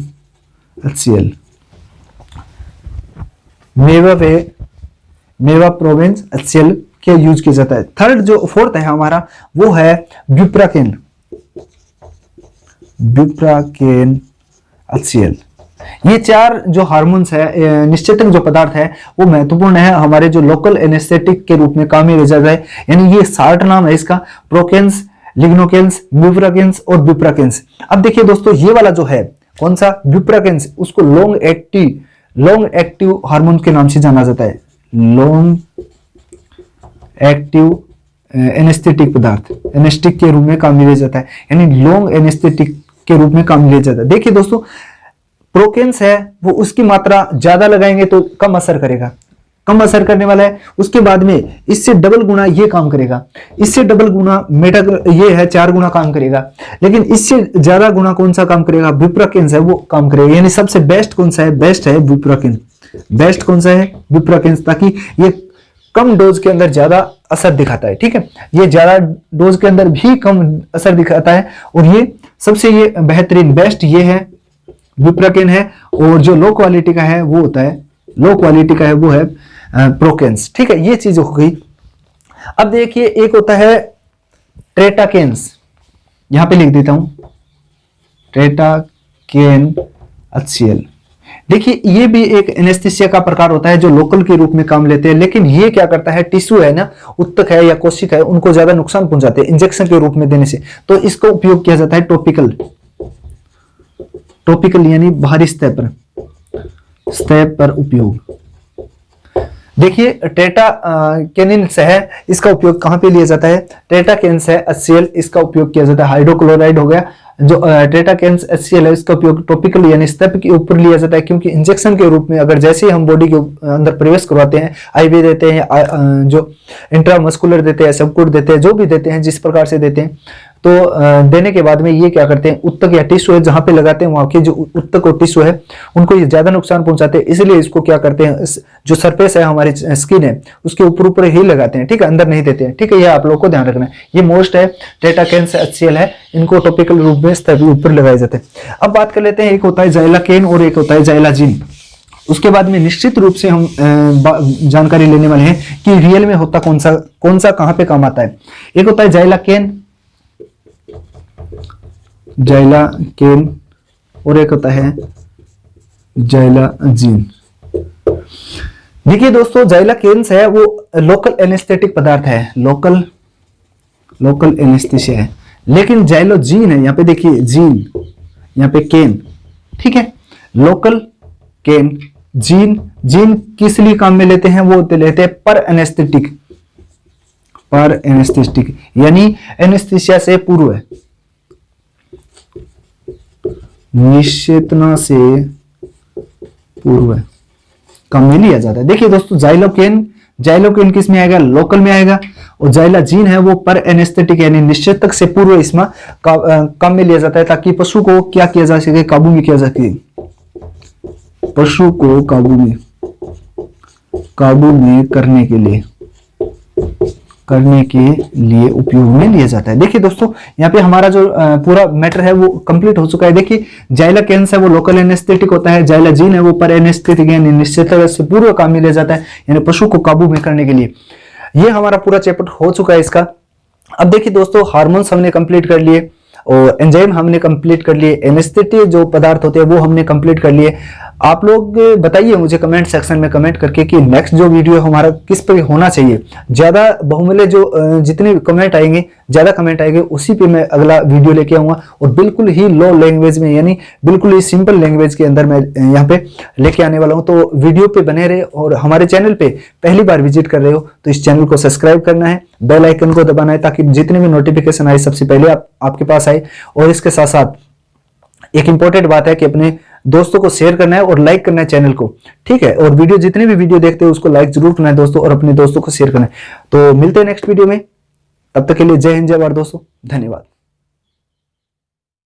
HCl, मेवा प्रोवेंस HCl के यूज किया जाता है। थर्ड जो फोर्थ है हमारा वो है ब्यूप्राकेन HCl। ये 4 जो हार्मोन्स है, निश्चेतक जो पदार्थ है वो महत्वपूर्ण है, हमारे जो लोकल एनेस्थेटिक के रूप में काम में ले जाता है। यानी ये 60 नाम है इसका, प्रोकेन्स, लिग्नोकेन्स, ब्यूप्राकेन्स और ब्यूप्राकेन्स। अब देखिए दोस्तों, ये वाला जो है कौन सा ब्यूप्राकेन्स, उसको लॉन्ग एक्टिव हार्मोन के नाम से जाना जाता है। लॉन्ग एक्टिव एनेस्थेटिक पदार्थ, एनेस्थेटिक के रूप में काम में लिया जाता है, यानी लॉन्ग एनेस्थेटिक के रूप में काम में लिया जाता है। देखिए दोस्तों, प्रोकेन्स है वो उसकी मात्रा ज्यादा लगाएंगे तो कम असर करेगा, कम असर करने वाला है। उसके बाद में इससे डबल गुना ये काम करेगा, इससे डबल गुना ये है 4 गुना काम करेगा, लेकिन इससे ज्यादा गुना कौन सा काम करेगा? ब्यूप्राकेन्स है वो काम करेगा। यानी सबसे बेस्ट कौन सा है? बेस्ट है ब्यूप्राकेन। बेस्ट कौन सा है? ब्यूप्राकेन्स, ताकि ये कम डोज के अंदर ज्यादा असर दिखाता है। ठीक है, ये ज्यादा डोज के अंदर भी कम असर दिखाता है, और ये सबसे ये बेहतरीन बेस्ट ये है विप्राकेन है, और जो लो क्वालिटी का है वो होता है, लो क्वालिटी का है वो है प्रोकेन्स। ठीक है, ये चीज हो गई। अब देखिए एक होता है ट्रेटाकेन्स, यहां पे लिख देता हूं ट्रेटाकेन HCl। देखिए ये भी एक एनेस्थीसिया का प्रकार होता है जो लोकल के रूप में काम लेते हैं, लेकिन ये क्या करता है, टिश्यू है ना, उत्तक है या कोशिका है, उनको ज्यादा नुकसान पहुंचाते हैं इंजेक्शन के रूप में देने से। तो इसका उपयोग किया जाता है टॉपिकल, टॉपिकल यानी बाहरी सतह पर उपयोग। देखिए टेट्राकेनिन है, इसका उपयोग कहां पे लिया जाता है, टेट्राकेन्स है HCl, इसका उपयोग किया जाता है हाइड्रोक्लोराइड हो गया। जो टेट्राकेन्स HCl है इसका उपयोग टॉपिकल यानी स्तप के ऊपर लिया जाता है, क्योंकि इंजेक्शन के रूप में अगर जैसे ही हम बॉडी के अंदर प्रवेश करवाते हैं, IV देते हैं, जो इंट्रामस्कुलर देते हैं, सबकुट देते हैं, जो भी देते हैं जिस प्रकार से देते हैं, तो देने के बाद में ये क्या करते हैं, उत्तक या टिश्यू है जहां पे लगाते हैं वहां के जो उत्तक और टिश्यू है उनको ये ज्यादा नुकसान पहुंचाते हैं। इसलिए इसको क्या करते हैं, जो सरफेस है हमारी स्किन है उसके ऊपर ऊपर ही लगाते हैं। ठीक है, अंदर नहीं देते हैं। ठीक है, ये आप लोग को ध्यान रखना है। ये मोस्ट है ट्रेटाकेन्स HCl है, इनको टॉपिकल रूप में स्तन ऊपर लगाए जाते हैं। अब बात कर लेते हैं, एक होता है जाइलाकेन और एक होता है जाइलाजीन। उसके बाद में निश्चित रूप से हम जानकारी लेने वाले हैं कि रियल में होता कौन सा कहां पे काम आता है। एक होता है जाइलाकेन और एक होता है जाइलाजीन। देखिए दोस्तों, जाइलाकेन्स है वो लोकल एनेस्थेटिक पदार्थ है, लोकल एनेस्थीसिया है, लेकिन जाइलाजीन है, यहां पे देखिए जीन, यहां पे केन। ठीक है, लोकल केन, जीन किस लिए काम में लेते हैं, वो लेते हैं पर एनेस्थेटिक यानी एनेस्थीसिया से पूर्व है, निश्चेतना से पूर्व है, काम में लिया जाता है। देखिए दोस्तों, जाइलोकेन किस में आएगा, लोकल में आएगा, और जाइलाजीन है वो पर एनेस्थेटिक यानी निश्चेतक से पूर्व इसमें काम में लिया जाता है, ताकि पशु को क्या किया जा सके, काबू में किया जा सके, पशु को काबू में करने के लिए उपयोग में लिया जाता है। देखिए दोस्तों, यहाँ पे हमारा जो पूरा मैटर है वो कंप्लीट हो चुका है। देखिए जाइलाकेन्स है वो लोकल एनेस्थेटिक होता है, जाइलाजीन है वो पर एनेस्थेटिक यानी निश्चेतक से पूर्व काम में लिया जाता है, यानी पशु को काबू में करने के लिए। ये हमारा पूरा चैप्टर हो चुका है इसका। अब देखिए दोस्तों, हार्मोन्स हमने कंप्लीट कर लिए, और एंजाइम हमने कंप्लीट कर लिए, एनेस्थेटिक जो पदार्थ होते हैं वो हमने कंप्लीट कर लिए। आप लोग बताइए मुझे कमेंट सेक्शन में कमेंट करके कि नेक्स्ट जो वीडियो हमारा किस पे होना चाहिए। ज्यादा बहुमूल्य जो जितने कमेंट आएंगे, ज्यादा कमेंट आएंगे, उसी पे मैं अगला वीडियो लेके आऊंगा, और बिल्कुल ही लो लैंग्वेज में यानी बिल्कुल ही सिंपल लैंग्वेज के अंदर मैं यहाँ पे लेके आने वाला हूँ। तो वीडियो पे बने रहे, और हमारे चैनल पे पहली बार विजिट कर रहे हो तो इस चैनल को सब्सक्राइब करना है, बेल आइकन को दबाना है, ताकि जितने भी नोटिफिकेशन आए सबसे पहले आपके पास आए। और इसके साथ साथ एक इंपॉर्टेंट बात है कि अपने दोस्तों को शेयर करना है और लाइक करना है चैनल को। ठीक है, और वीडियो जितने भी वीडियो देखते हो उसको लाइक जरूर करना है दोस्तों, और अपने दोस्तों को शेयर करना है। तो मिलते हैं नेक्स्ट वीडियो में, तब तक के लिए जय हिंद, जय भारत दोस्तों, धन्यवाद।